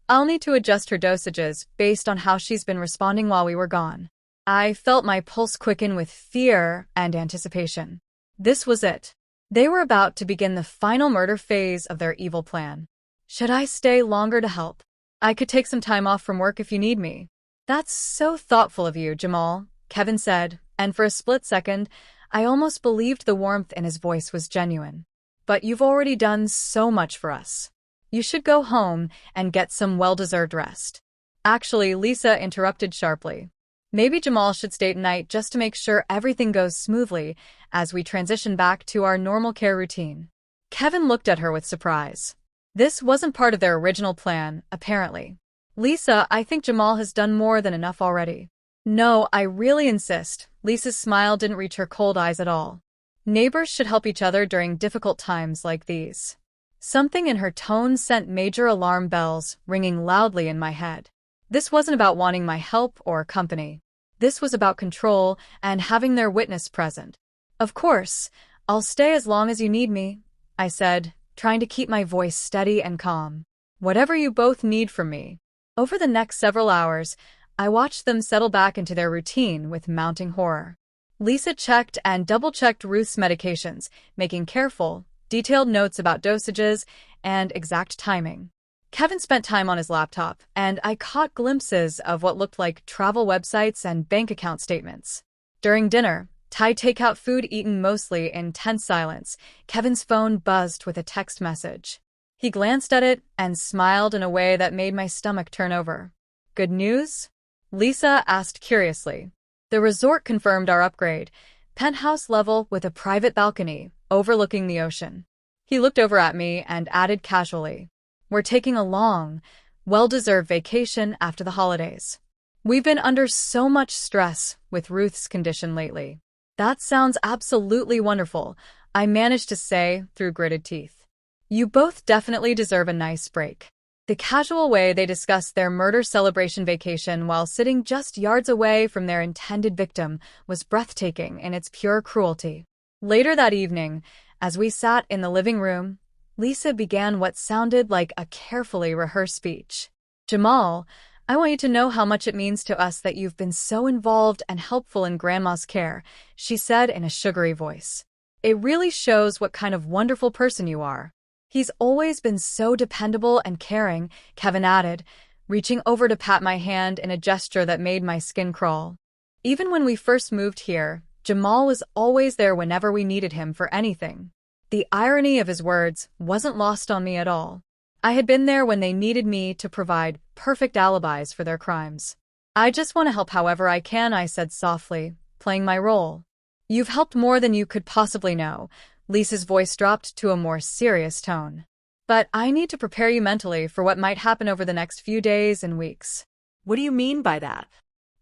"I'll need to adjust her dosages based on how she's been responding while we were gone." I felt my pulse quicken with fear and anticipation. This was it. They were about to begin the final murder phase of their evil plan. "Should I stay longer to help? I could take some time off from work if you need me." "That's so thoughtful of you, Jamal," Kevin said, and for a split second, I almost believed the warmth in his voice was genuine. "But you've already done so much for us. You should go home and get some well-deserved rest." Actually, Lisa interrupted sharply. "Maybe Jamal should stay tonight just to make sure everything goes smoothly as we transition back to our normal care routine." Kevin looked at her with surprise. This wasn't part of their original plan, apparently. "Lisa, I think Jamal has done more than enough already." "No, I really insist." Lisa's smile didn't reach her cold eyes at all. "Neighbors should help each other during difficult times like these." Something in her tone sent major alarm bells ringing loudly in my head. This wasn't about wanting my help or company. This was about control and having their witness present. "Of course, I'll stay as long as you need me," I said, trying to keep my voice steady and calm. "Whatever you both need from me." Over the next several hours, I watched them settle back into their routine with mounting horror. Lisa checked and double-checked Ruth's medications, making careful, detailed notes about dosages and exact timing. Kevin spent time on his laptop, and I caught glimpses of what looked like travel websites and bank account statements. During dinner, Thai takeout food eaten mostly in tense silence, Kevin's phone buzzed with a text message. He glanced at it and smiled in a way that made my stomach turn over. "Good news?" Lisa asked curiously. "The resort confirmed our upgrade, penthouse level with a private balcony overlooking the ocean." He looked over at me and added casually, "We're taking a long, well-deserved vacation after the holidays. We've been under so much stress with Ruth's condition lately." "That sounds absolutely wonderful," I managed to say through gritted teeth. "You both definitely deserve a nice break." The casual way they discussed their murder celebration vacation while sitting just yards away from their intended victim was breathtaking in its pure cruelty. Later that evening, as we sat in the living room, Lisa began what sounded like a carefully rehearsed speech. "Jamal, I want you to know how much it means to us that you've been so involved and helpful in Grandma's care," she said in a sugary voice. "It really shows what kind of wonderful person you are." "He's always been so dependable and caring," Kevin added, reaching over to pat my hand in a gesture that made my skin crawl. "Even when we first moved here, Jamal was always there whenever we needed him for anything." The irony of his words wasn't lost on me at all. I had been there when they needed me to provide perfect alibis for their crimes. "I just want to help however I can," I said softly, playing my role. "You've helped more than you could possibly know." Lisa's voice dropped to a more serious tone. "But I need to prepare you mentally for what might happen over the next few days and weeks." "What do you mean by that?"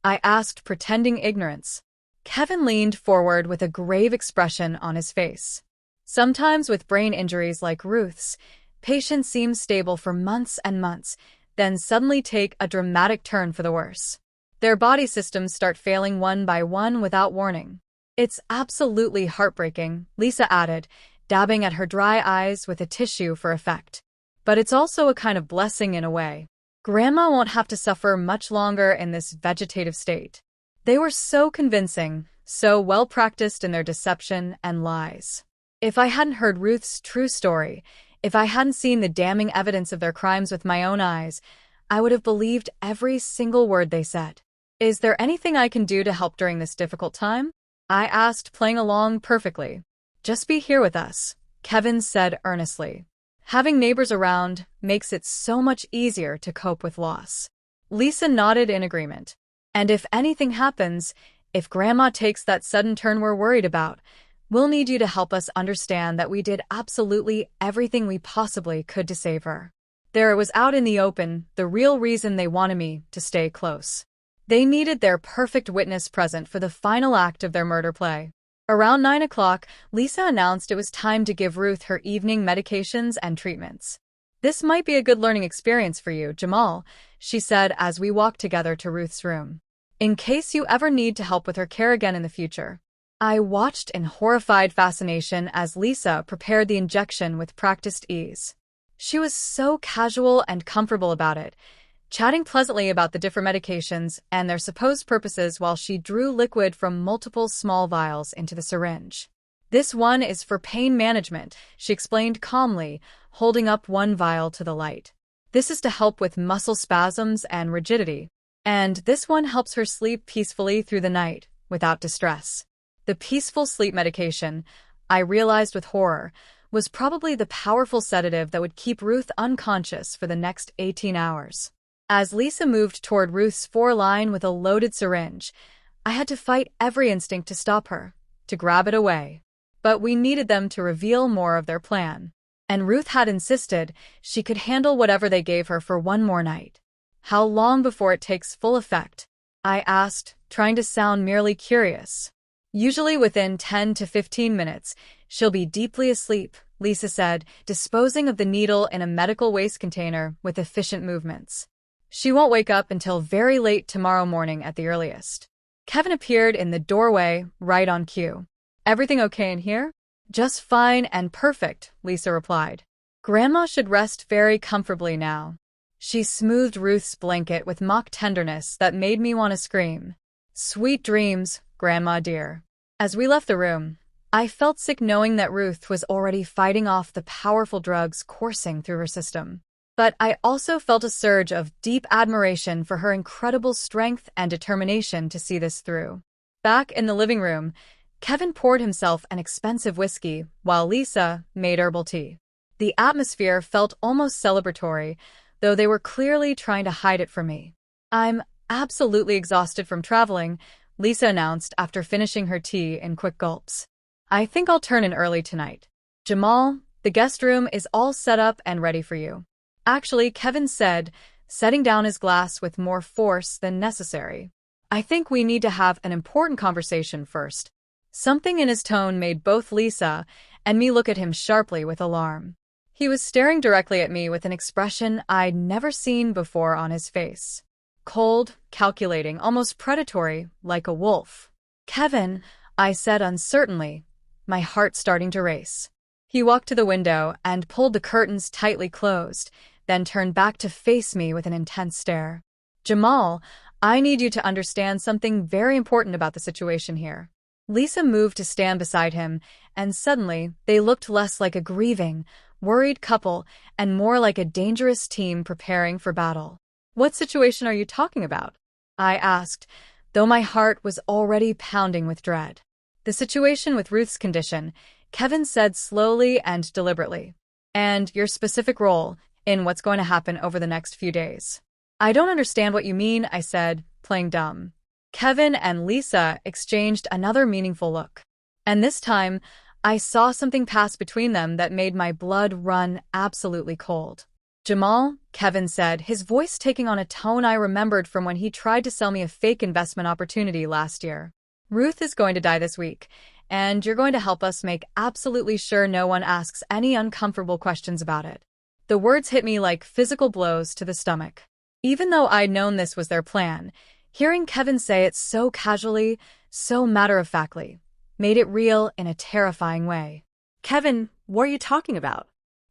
I asked, pretending ignorance. Kevin leaned forward with a grave expression on his face. "Sometimes with brain injuries like Ruth's, patients seem stable for months and months, then suddenly take a dramatic turn for the worse. Their body systems start failing one by one without warning. It's absolutely heartbreaking," Lisa added, dabbing at her dry eyes with a tissue for effect. "But it's also a kind of blessing in a way. Grandma won't have to suffer much longer in this vegetative state." They were so convincing, so well-practiced in their deception and lies. If I hadn't heard Ruth's true story, if I hadn't seen the damning evidence of their crimes with my own eyes, I would have believed every single word they said. "Is there anything I can do to help during this difficult time?" I asked, playing along perfectly. "Just be here with us," Kevin said earnestly. "Having neighbors around makes it so much easier to cope with loss." Lisa nodded in agreement. "And if anything happens, if Grandma takes that sudden turn we're worried about, we'll need you to help us understand that we did absolutely everything we possibly could to save her." There it was out in the open, the real reason they wanted me to stay close. They needed their perfect witness present for the final act of their murder play. Around 9 o'clock, Lisa announced it was time to give Ruth her evening medications and treatments. "This might be a good learning experience for you, Jamal," she said as we walked together to Ruth's room. "In case you ever need to help with her care again in the future." I watched in horrified fascination as Lisa prepared the injection with practiced ease. She was so casual and comfortable about it, chatting pleasantly about the different medications and their supposed purposes while she drew liquid from multiple small vials into the syringe. "This one is for pain management," she explained calmly, holding up one vial to the light. "This is to help with muscle spasms and rigidity. And this one helps her sleep peacefully through the night, without distress." The peaceful sleep medication, I realized with horror, was probably the powerful sedative that would keep Ruth unconscious for the next 18 hours. As Lisa moved toward Ruth's foreline with a loaded syringe, I had to fight every instinct to stop her, to grab it away. But we needed them to reveal more of their plan. And Ruth had insisted she could handle whatever they gave her for one more night. "How long before it takes full effect?" I asked, trying to sound merely curious. "Usually within 10 to 15 minutes, she'll be deeply asleep," Lisa said, disposing of the needle in a medical waste container with efficient movements. "She won't wake up until very late tomorrow morning at the earliest." Kevin appeared in the doorway, right on cue. "Everything okay in here?" "Just fine and perfect," Lisa replied. "Grandma should rest very comfortably now." She smoothed Ruth's blanket with mock tenderness that made me want to scream. "Sweet dreams, Grandma dear." As we left the room, I felt sick knowing that Ruth was already fighting off the powerful drugs coursing through her system. But I also felt a surge of deep admiration for her incredible strength and determination to see this through. Back in the living room, Kevin poured himself an expensive whiskey while Lisa made herbal tea. The atmosphere felt almost celebratory, though they were clearly trying to hide it from me. "I'm absolutely exhausted from traveling," Lisa announced after finishing her tea in quick gulps. "I think I'll turn in early tonight. Jamal, the guest room is all set up and ready for you." "Actually," Kevin said, setting down his glass with more force than necessary, "I think we need to have an important conversation first." Something in his tone made both Lisa and me look at him sharply with alarm. He was staring directly at me with an expression I'd never seen before on his face. Cold, calculating, almost predatory, like a wolf. "Kevin," I said uncertainly, my heart starting to race. He walked to the window and pulled the curtains tightly closed, then turned back to face me with an intense stare. "Jamal, I need you to understand something very important about the situation here." Lisa moved to stand beside him, and suddenly they looked less like a grieving, worried couple and more like a dangerous team preparing for battle. "What situation are you talking about?" I asked, though my heart was already pounding with dread. "The situation with Ruth's condition," Kevin said slowly and deliberately. "And your specific role in what's going to happen over the next few days." "I don't understand what you mean," I said, playing dumb. Kevin and Lisa exchanged another meaningful look. And this time, I saw something pass between them that made my blood run absolutely cold. "Jamal," Kevin said, his voice taking on a tone I remembered from when he tried to sell me a fake investment opportunity last year. "Ruth is going to die this week, and you're going to help us make absolutely sure no one asks any uncomfortable questions about it." The words hit me like physical blows to the stomach. Even though I'd known this was their plan, hearing Kevin say it so casually, so matter-of-factly, made it real in a terrifying way. "Kevin, what are you talking about?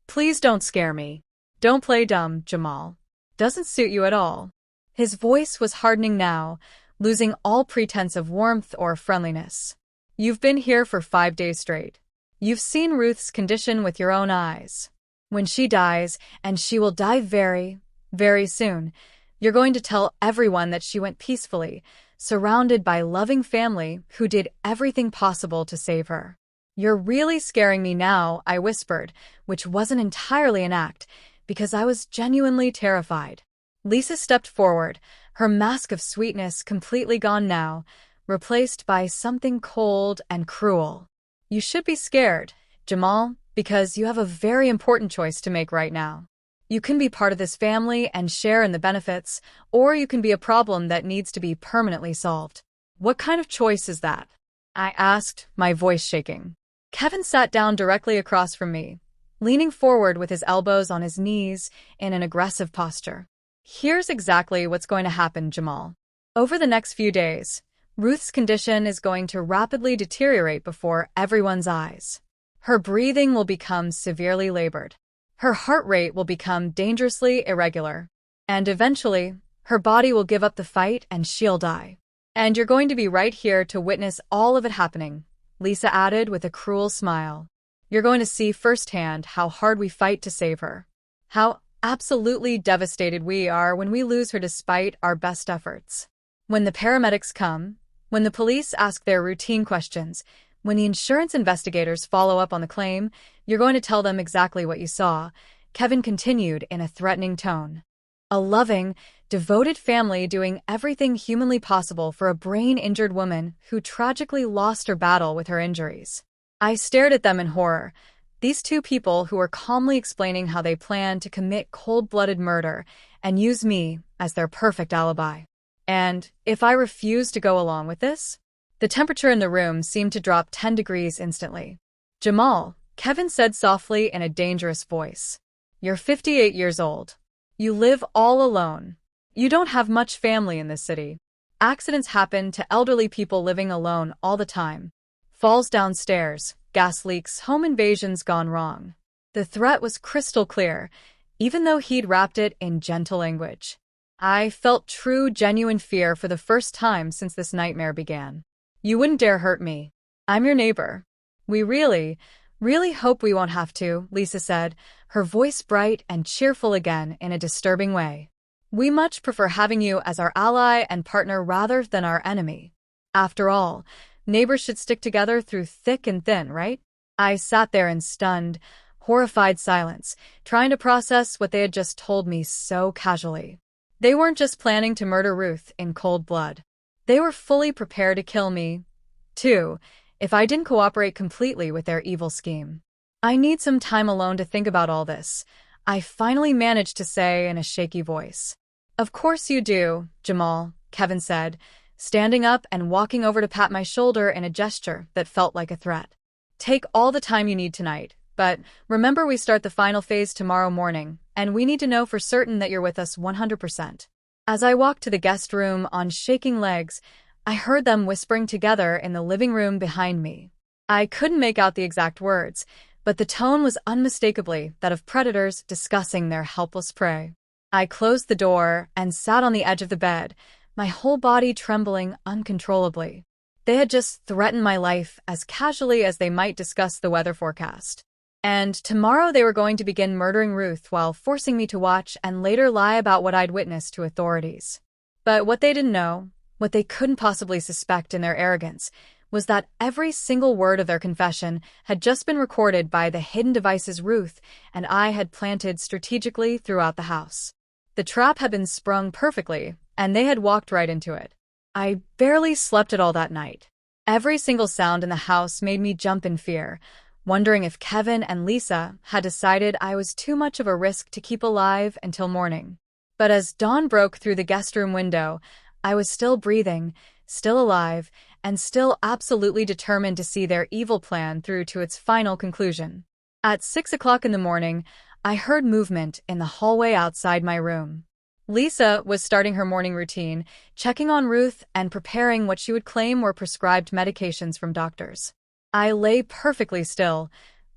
Please don't scare me. Don't play dumb, Jamal. Doesn't suit you at all." His voice was hardening now, losing all pretense of warmth or friendliness. "You've been here for 5 days straight. You've seen Ruth's condition with your own eyes. When she dies, and she will die very, very soon, you're going to tell everyone that she went peacefully, surrounded by loving family who did everything possible to save her." "You're really scaring me now," I whispered, which wasn't entirely an act, because I was genuinely terrified. Lisa stepped forward, her mask of sweetness completely gone now, replaced by something cold and cruel. "You should be scared, Jamal, because you have a very important choice to make right now. You can be part of this family and share in the benefits, or you can be a problem that needs to be permanently solved." "What kind of choice is that?" I asked, my voice shaking. Kevin sat down directly across from me, leaning forward with his elbows on his knees in an aggressive posture. Here's exactly what's going to happen, Jamal. Over the next few days, Ruth's condition is going to rapidly deteriorate before everyone's eyes. Her breathing will become severely labored. Her heart rate will become dangerously irregular. And eventually, her body will give up the fight and she'll die. And you're going to be right here to witness all of it happening, Lisa added with a cruel smile. You're going to see firsthand how hard we fight to save her. How absolutely devastated we are when we lose her despite our best efforts. When the paramedics come, when the police ask their routine questions, when the insurance investigators follow up on the claim, you're going to tell them exactly what you saw, Kevin continued in a threatening tone. A loving, devoted family doing everything humanly possible for a brain-injured woman who tragically lost her battle with her injuries. I stared at them in horror. These two people who were calmly explaining how they plan to commit cold-blooded murder and use me as their perfect alibi. And if I refused to go along with this? The temperature in the room seemed to drop 10 degrees instantly. Jamal, Kevin said softly in a dangerous voice. You're 58 years old. You live all alone. You don't have much family in this city. Accidents happen to elderly people living alone all the time. Falls downstairs, gas leaks, home invasions gone wrong. The threat was crystal clear, even though he'd wrapped it in gentle language. I felt true, genuine fear for the first time since this nightmare began. You wouldn't dare hurt me. I'm your neighbor. We really hope we won't have to, Lisa said, her voice bright and cheerful again in a disturbing way. We much prefer having you as our ally and partner rather than our enemy. After all, neighbors should stick together through thick and thin, right? I sat there in stunned, horrified silence, trying to process what they had just told me so casually. They weren't just planning to murder Ruth in cold blood. They were fully prepared to kill me, too, if I didn't cooperate completely with their evil scheme. I need some time alone to think about all this, I finally managed to say in a shaky voice. Of course you do, Jamal, Kevin said, standing up and walking over to pat my shoulder in a gesture that felt like a threat. Take all the time you need tonight, but remember we start the final phase tomorrow morning, and we need to know for certain that you're with us 100%. As I walked to the guest room on shaking legs, I heard them whispering together in the living room behind me. I couldn't make out the exact words, but the tone was unmistakably that of predators discussing their helpless prey. I closed the door and sat on the edge of the bed, my whole body trembling uncontrollably. They had just threatened my life as casually as they might discuss the weather forecast. And tomorrow they were going to begin murdering Ruth while forcing me to watch and later lie about what I'd witnessed to authorities. But what they didn't know, what they couldn't possibly suspect in their arrogance, was that every single word of their confession had just been recorded by the hidden devices Ruth and I had planted strategically throughout the house. The trap had been sprung perfectly, and they had walked right into it. I barely slept at all that night. Every single sound in the house made me jump in fear, wondering if Kevin and Lisa had decided I was too much of a risk to keep alive until morning. But as dawn broke through the guest room window, I was still breathing, still alive, and still absolutely determined to see their evil plan through to its final conclusion. At 6 o'clock in the morning, I heard movement in the hallway outside my room. Lisa was starting her morning routine, checking on Ruth and preparing what she would claim were prescribed medications from doctors. I lay perfectly still,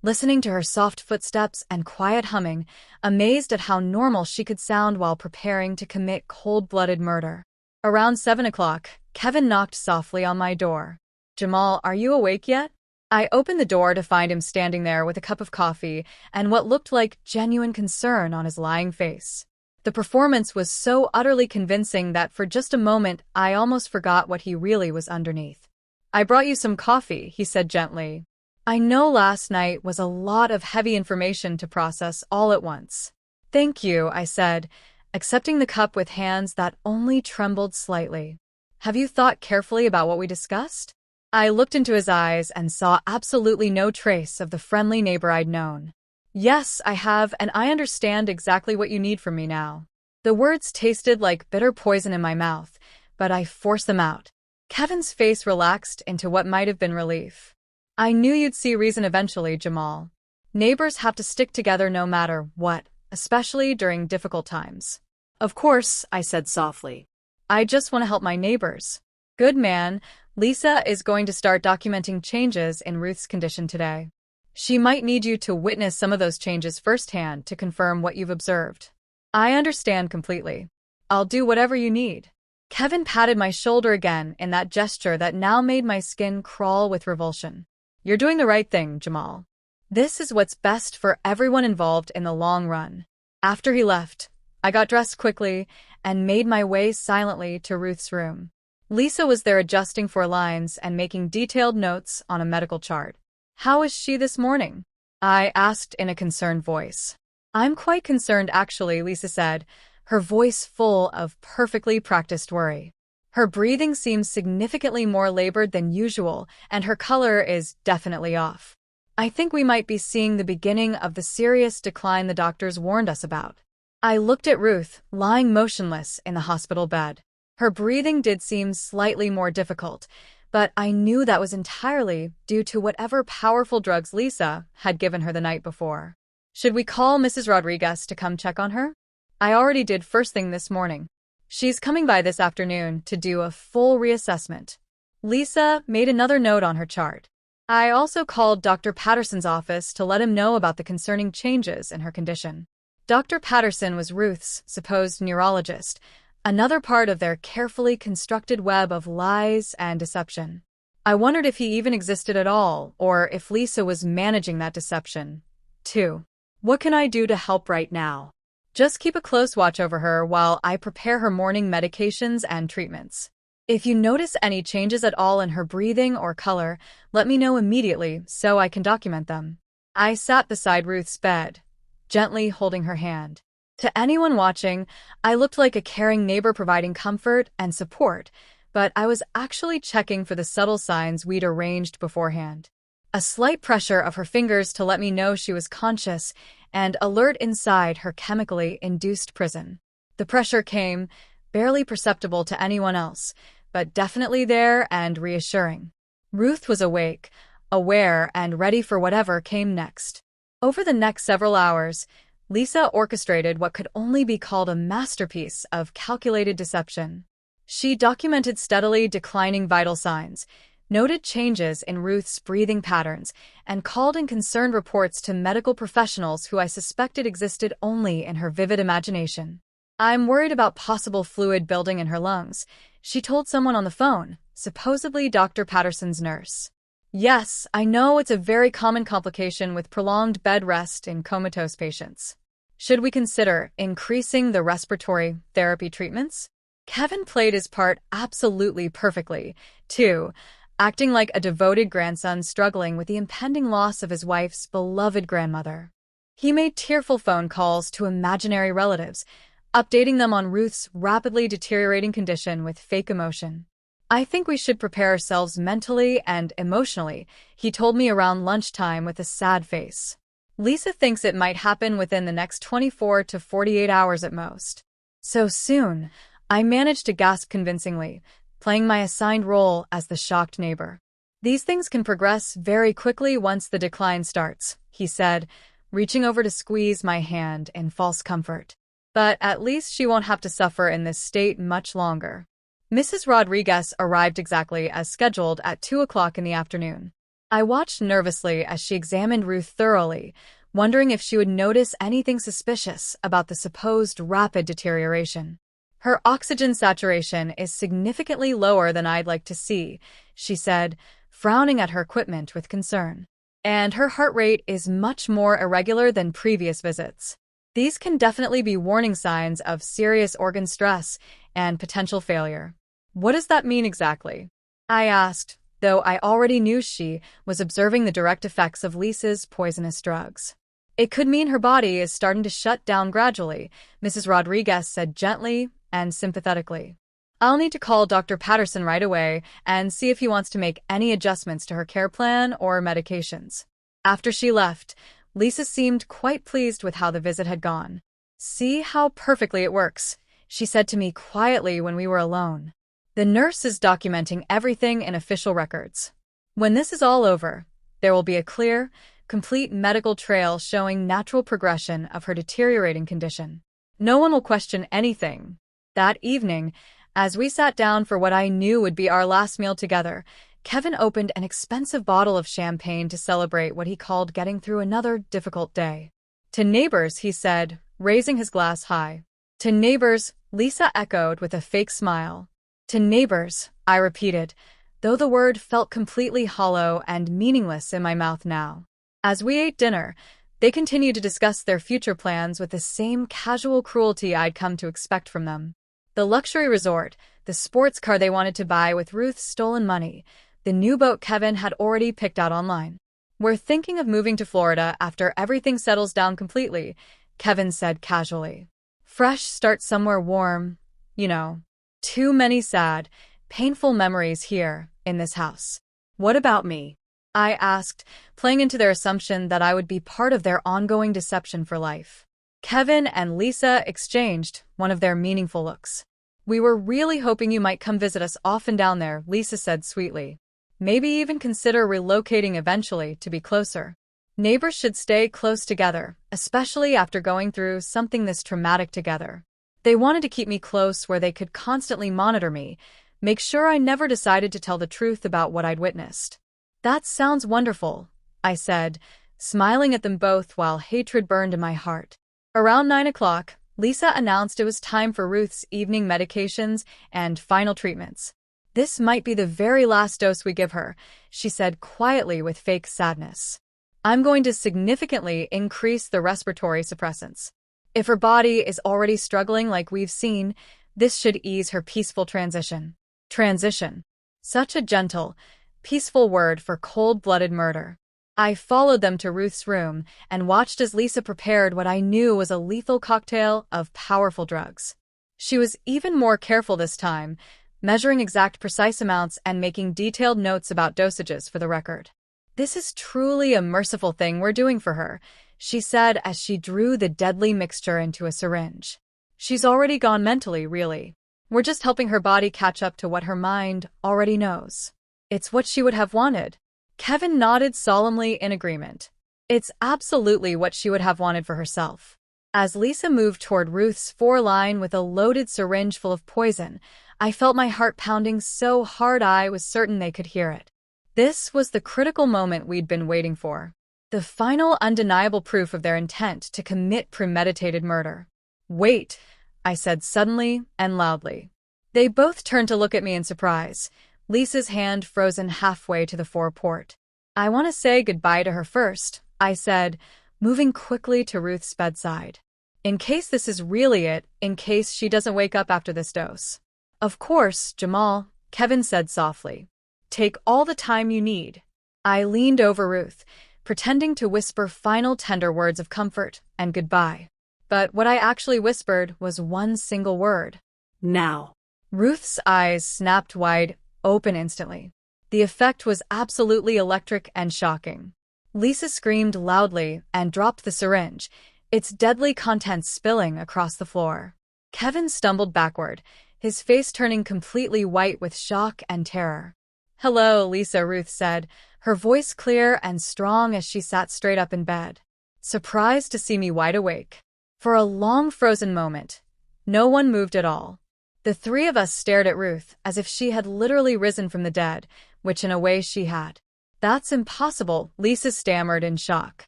listening to her soft footsteps and quiet humming, amazed at how normal she could sound while preparing to commit cold-blooded murder. Around 7 o'clock, Kevin knocked softly on my door. Jamal, are you awake yet? I opened the door to find him standing there with a cup of coffee and what looked like genuine concern on his lying face. The performance was so utterly convincing that for just a moment I almost forgot what he really was underneath. I brought you some coffee, he said gently. I know last night was a lot of heavy information to process all at once. Thank you, I said, accepting the cup with hands that only trembled slightly. Have you thought carefully about what we discussed? I looked into his eyes and saw absolutely no trace of the friendly neighbor I'd known. Yes, I have, and I understand exactly what you need from me now. The words tasted like bitter poison in my mouth, but I forced them out. Kevin's face relaxed into what might have been relief. I knew you'd see reason eventually, Jamal. Neighbors have to stick together no matter what, especially during difficult times. Of course, I said softly. I just want to help my neighbors. Good man, Lisa is going to start documenting changes in Ruth's condition today. She might need you to witness some of those changes firsthand to confirm what you've observed. I understand completely. I'll do whatever you need. Kevin patted my shoulder again in that gesture that now made my skin crawl with revulsion. You're doing the right thing, Jamal. This is what's best for everyone involved in the long run. After he left, I got dressed quickly and made my way silently to Ruth's room. Lisa was there adjusting for lines and making detailed notes on a medical chart. How is she this morning? I asked in a concerned voice. I'm quite concerned actually, Lisa said, her voice full of perfectly practiced worry. Her breathing seems significantly more labored than usual, and her color is definitely off. I think we might be seeing the beginning of the serious decline the doctors warned us about. I looked at Ruth, lying motionless in the hospital bed. Her breathing did seem slightly more difficult, but I knew that was entirely due to whatever powerful drugs Lisa had given her the night before. Should we call Mrs. Rodriguez to come check on her? I already did first thing this morning. She's coming by this afternoon to do a full reassessment. Lisa made another note on her chart. I also called Dr. Patterson's office to let him know about the concerning changes in her condition. Dr. Patterson was Ruth's supposed neurologist, another part of their carefully constructed web of lies and deception. I wondered if he even existed at all, or if Lisa was managing that deception, too. What can I do to help right now? Just keep a close watch over her while I prepare her morning medications and treatments. If you notice any changes at all in her breathing or color, let me know immediately so I can document them. I sat beside Ruth's bed, gently holding her hand. To anyone watching, I looked like a caring neighbor providing comfort and support, but I was actually checking for the subtle signs we'd arranged beforehand. A slight pressure of her fingers to let me know she was conscious and alert inside her chemically induced prison. The pressure came, barely perceptible to anyone else, but definitely there and reassuring. Ruth was awake, aware, and ready for whatever came next. Over the next several hours, Lisa orchestrated what could only be called a masterpiece of calculated deception. She documented steadily declining vital signs, noted changes in Ruth's breathing patterns, and called in concerned reports to medical professionals who I suspected existed only in her vivid imagination. I'm worried about possible fluid building in her lungs, she told someone on the phone, supposedly Dr. Patterson's nurse. Yes, I know it's a very common complication with prolonged bed rest in comatose patients. Should we consider increasing the respiratory therapy treatments? Kevin played his part absolutely perfectly, too, acting like a devoted grandson struggling with the impending loss of his wife's beloved grandmother. He made tearful phone calls to imaginary relatives, updating them on Ruth's rapidly deteriorating condition with fake emotion. I think we should prepare ourselves mentally and emotionally, he told me around lunchtime with a sad face. Lisa thinks it might happen within the next 24 to 48 hours at most. So soon, I managed to gasp convincingly, playing my assigned role as the shocked neighbor. These things can progress very quickly once the decline starts, he said, reaching over to squeeze my hand in false comfort. But at least she won't have to suffer in this state much longer. Mrs. Rodriguez arrived exactly as scheduled at 2 o'clock in the afternoon. I watched nervously as she examined Ruth thoroughly, wondering if she would notice anything suspicious about the supposed rapid deterioration. Her oxygen saturation is significantly lower than I'd like to see, she said, frowning at her equipment with concern. And her heart rate is much more irregular than previous visits. These can definitely be warning signs of serious organ stress and potential failure. What does that mean exactly? I asked, though I already knew she was observing the direct effects of Lisa's poisonous drugs. It could mean her body is starting to shut down gradually, Mrs. Rodriguez said gently and sympathetically. I'll need to call Dr. Patterson right away and see if he wants to make any adjustments to her care plan or medications. After she left, Lisa seemed quite pleased with how the visit had gone. See how perfectly it works, she said to me quietly when we were alone. The nurse is documenting everything in official records. When this is all over, there will be a clear, complete medical trail showing natural progression of her deteriorating condition. No one will question anything. That evening, as we sat down for what I knew would be our last meal together, Kevin opened an expensive bottle of champagne to celebrate what he called getting through another difficult day. To neighbors, he said, raising his glass high. To neighbors, Lisa echoed with a fake smile. To neighbors, I repeated, though the word felt completely hollow and meaningless in my mouth now. As we ate dinner, they continued to discuss their future plans with the same casual cruelty I'd come to expect from them. The luxury resort, the sports car they wanted to buy with Ruth's stolen money, the new boat Kevin had already picked out online. We're thinking of moving to Florida after everything settles down completely, Kevin said casually. Fresh start somewhere warm, you know. Too many sad, painful memories here, in this house. What about me? I asked, playing into their assumption that I would be part of their ongoing deception for life. Kevin and Lisa exchanged one of their meaningful looks. We were really hoping you might come visit us often down there, Lisa said sweetly. Maybe even consider relocating eventually to be closer. Neighbors should stay close together, especially after going through something this traumatic together. They wanted to keep me close where they could constantly monitor me, make sure I never decided to tell the truth about what I'd witnessed. That sounds wonderful, I said, smiling at them both while hatred burned in my heart. Around 9 o'clock, Lisa announced it was time for Ruth's evening medications and final treatments. This might be the very last dose we give her, she said quietly with fake sadness. I'm going to significantly increase the respiratory suppressants. If her body is already struggling like we've seen, this should ease her peaceful transition. Transition. Such a gentle, peaceful word for cold-blooded murder. I followed them to Ruth's room and watched as Lisa prepared what I knew was a lethal cocktail of powerful drugs. She was even more careful this time, measuring exact precise amounts and making detailed notes about dosages for the record. This is truly a merciful thing we're doing for her, she said as she drew the deadly mixture into a syringe. She's already gone mentally, really. We're just helping her body catch up to what her mind already knows. It's what she would have wanted. Kevin nodded solemnly in agreement. It's absolutely what she would have wanted for herself. As Lisa moved toward Ruth's foreline with a loaded syringe full of poison, I felt my heart pounding so hard I was certain they could hear it. This was the critical moment we'd been waiting for. The final undeniable proof of their intent to commit premeditated murder. Wait, I said suddenly and loudly. They both turned to look at me in surprise, Lisa's hand frozen halfway to the foreport. I want to say goodbye to her first, I said, moving quickly to Ruth's bedside. In case this is really it, in case she doesn't wake up after this dose. Of course, Jamal, Kevin said softly. Take all the time you need. I leaned over Ruth, pretending to whisper final tender words of comfort and goodbye. But what I actually whispered was one single word. Now. Ruth's eyes snapped wide open instantly. The effect was absolutely electric and shocking. Lisa screamed loudly and dropped the syringe, its deadly contents spilling across the floor. Kevin stumbled backward, his face turning completely white with shock and terror. Hello, Lisa, Ruth said, her voice clear and strong as she sat straight up in bed. Surprised to see me wide awake. For a long frozen moment, no one moved at all. The three of us stared at Ruth as if she had literally risen from the dead, which in a way she had. That's impossible, Lisa stammered in shock.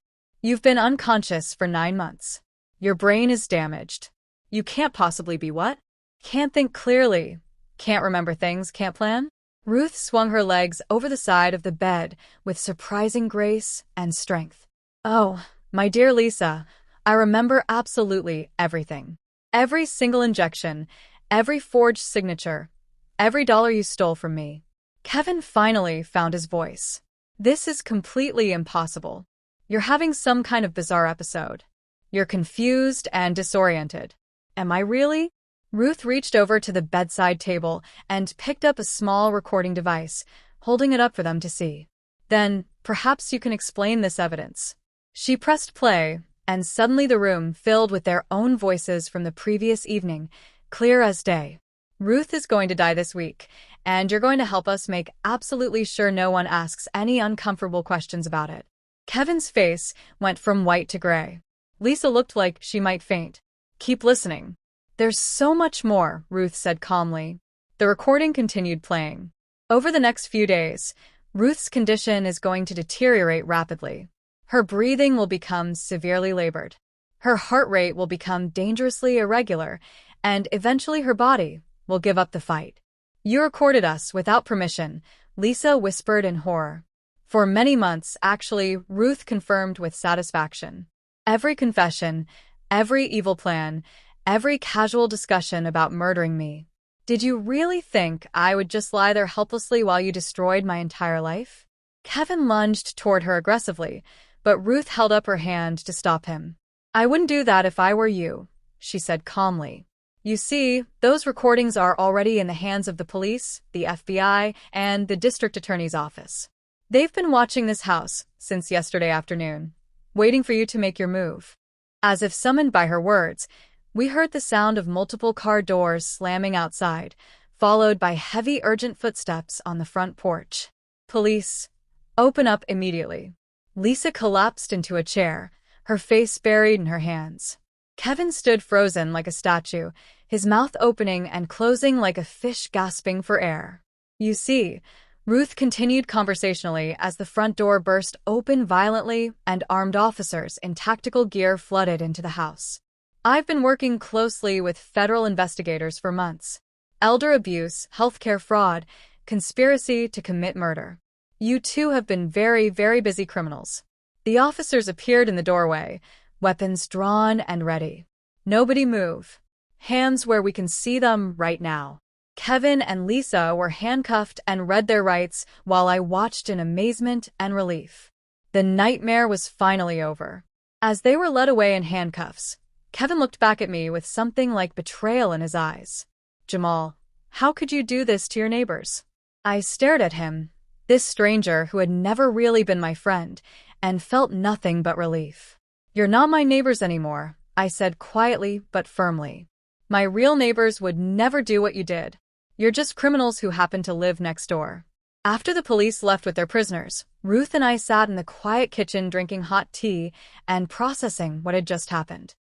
You've been unconscious for 9 months. Your brain is damaged. You can't possibly be what? Can't think clearly. Can't remember things, can't plan? Ruth swung her legs over the side of the bed with surprising grace and strength. Oh, my dear Lisa, I remember absolutely everything. Every single injection, every forged signature, every dollar you stole from me. Kevin finally found his voice. This is completely impossible. You're having some kind of bizarre episode. You're confused and disoriented. Am I really? Ruth reached over to the bedside table and picked up a small recording device, holding it up for them to see. Then, perhaps you can explain this evidence. She pressed play, and suddenly the room filled with their own voices from the previous evening, clear as day. Ruth is going to die this week, and you're going to help us make absolutely sure no one asks any uncomfortable questions about it." Kevin's face went from white to gray. Lisa looked like she might faint. "Keep listening. There's so much more," Ruth said calmly. The recording continued playing. "Over the next few days, Ruth's condition is going to deteriorate rapidly. Her breathing will become severely labored. Her heart rate will become dangerously irregular, and eventually her body will give up the fight." "You recorded us without permission," Lisa whispered in horror. "For many months, actually," Ruth confirmed with satisfaction. "Every confession, every evil plan, every casual discussion about murdering me. Did you really think I would just lie there helplessly while you destroyed my entire life?" Kevin lunged toward her aggressively, but Ruth held up her hand to stop him. "I wouldn't do that if I were you," she said calmly. "You see, those recordings are already in the hands of the police, the FBI, and the district attorney's office. They've been watching this house since yesterday afternoon, waiting for you to make your move." As if summoned by her words, we heard the sound of multiple car doors slamming outside, followed by heavy, urgent footsteps on the front porch. "Police, open up immediately." Lisa collapsed into a chair, her face buried in her hands. Kevin stood frozen like a statue, his mouth opening and closing like a fish gasping for air. "You see," Ruth continued conversationally as the front door burst open violently and armed officers in tactical gear flooded into the house. "I've been working closely with federal investigators for months. Elder abuse, healthcare fraud, conspiracy to commit murder. You two have been very, very busy criminals." The officers appeared in the doorway, weapons drawn and ready. "Nobody move. Hands where we can see them right now." Kevin and Lisa were handcuffed and read their rights while I watched in amazement and relief. The nightmare was finally over. As they were led away in handcuffs, Kevin looked back at me with something like betrayal in his eyes. "Jamal, how could you do this to your neighbors?" I stared at him, this stranger who had never really been my friend, and felt nothing but relief. "You're not my neighbors anymore," I said quietly but firmly. "My real neighbors would never do what you did. You're just criminals who happen to live next door." After the police left with their prisoners, Ruth and I sat in the quiet kitchen drinking hot tea and processing what had just happened.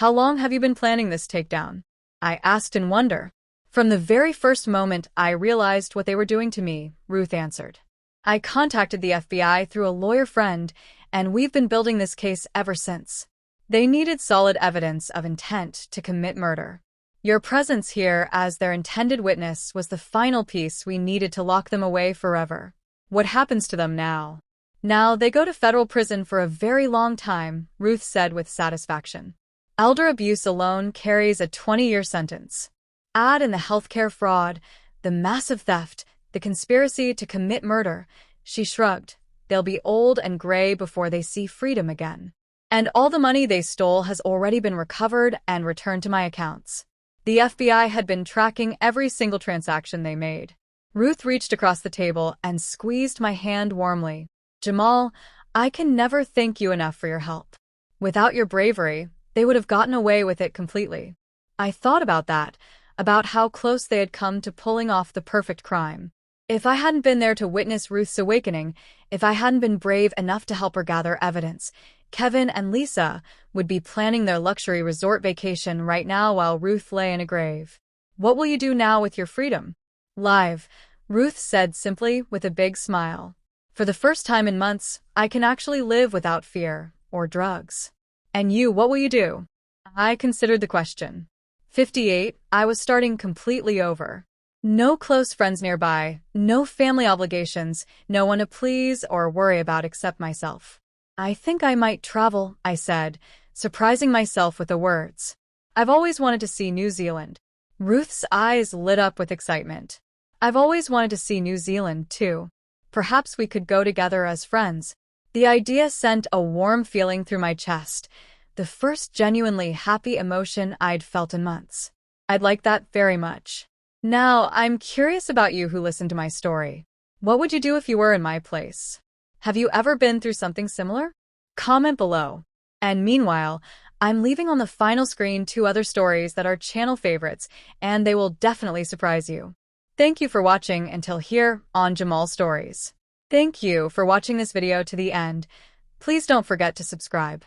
"How long have you been planning this takedown?" I asked in wonder. "From the very first moment I realized what they were doing to me," Ruth answered. "I contacted the FBI through a lawyer friend, and we've been building this case ever since. They needed solid evidence of intent to commit murder. Your presence here as their intended witness was the final piece we needed to lock them away forever. What happens to them now?" "Now they go to federal prison for a very long time," Ruth said with satisfaction. "Elder abuse alone carries a 20-year sentence. Add in the healthcare fraud, the massive theft, the conspiracy to commit murder," she shrugged. "They'll be old and gray before they see freedom again. And all the money they stole has already been recovered and returned to my accounts." The FBI had been tracking every single transaction they made. Ruth reached across the table and squeezed my hand warmly. "Jamal, I can never thank you enough for your help. Without your bravery, they would have gotten away with it completely." I thought about that, about how close they had come to pulling off the perfect crime. If I hadn't been there to witness Ruth's awakening, if I hadn't been brave enough to help her gather evidence, Kevin and Lisa would be planning their luxury resort vacation right now while Ruth lay in a grave. "What will you do now with your freedom?" "Live," Ruth said simply with a big smile. "For the first time in months, I can actually live without fear or drugs." "And you, what will you do?" I considered the question. 58, I was starting completely over. No close friends nearby, no family obligations, no one to please or worry about except myself. "I think I might travel," I said, surprising myself with the words. "I've always wanted to see New Zealand." Ruth's eyes lit up with excitement. "I've always wanted to see New Zealand, too. Perhaps we could go together as friends." The idea sent a warm feeling through my chest, the first genuinely happy emotion I'd felt in months. I'd like that very much. Now, I'm curious about you who listened to my story. What would you do if you were in my place? Have you ever been through something similar? Comment below. And meanwhile, I'm leaving on the final screen 2 other stories that are channel favorites, and they will definitely surprise you. Thank you for watching until here on JAMAL'S Stories. Thank you for watching this video to the end. Please don't forget to subscribe.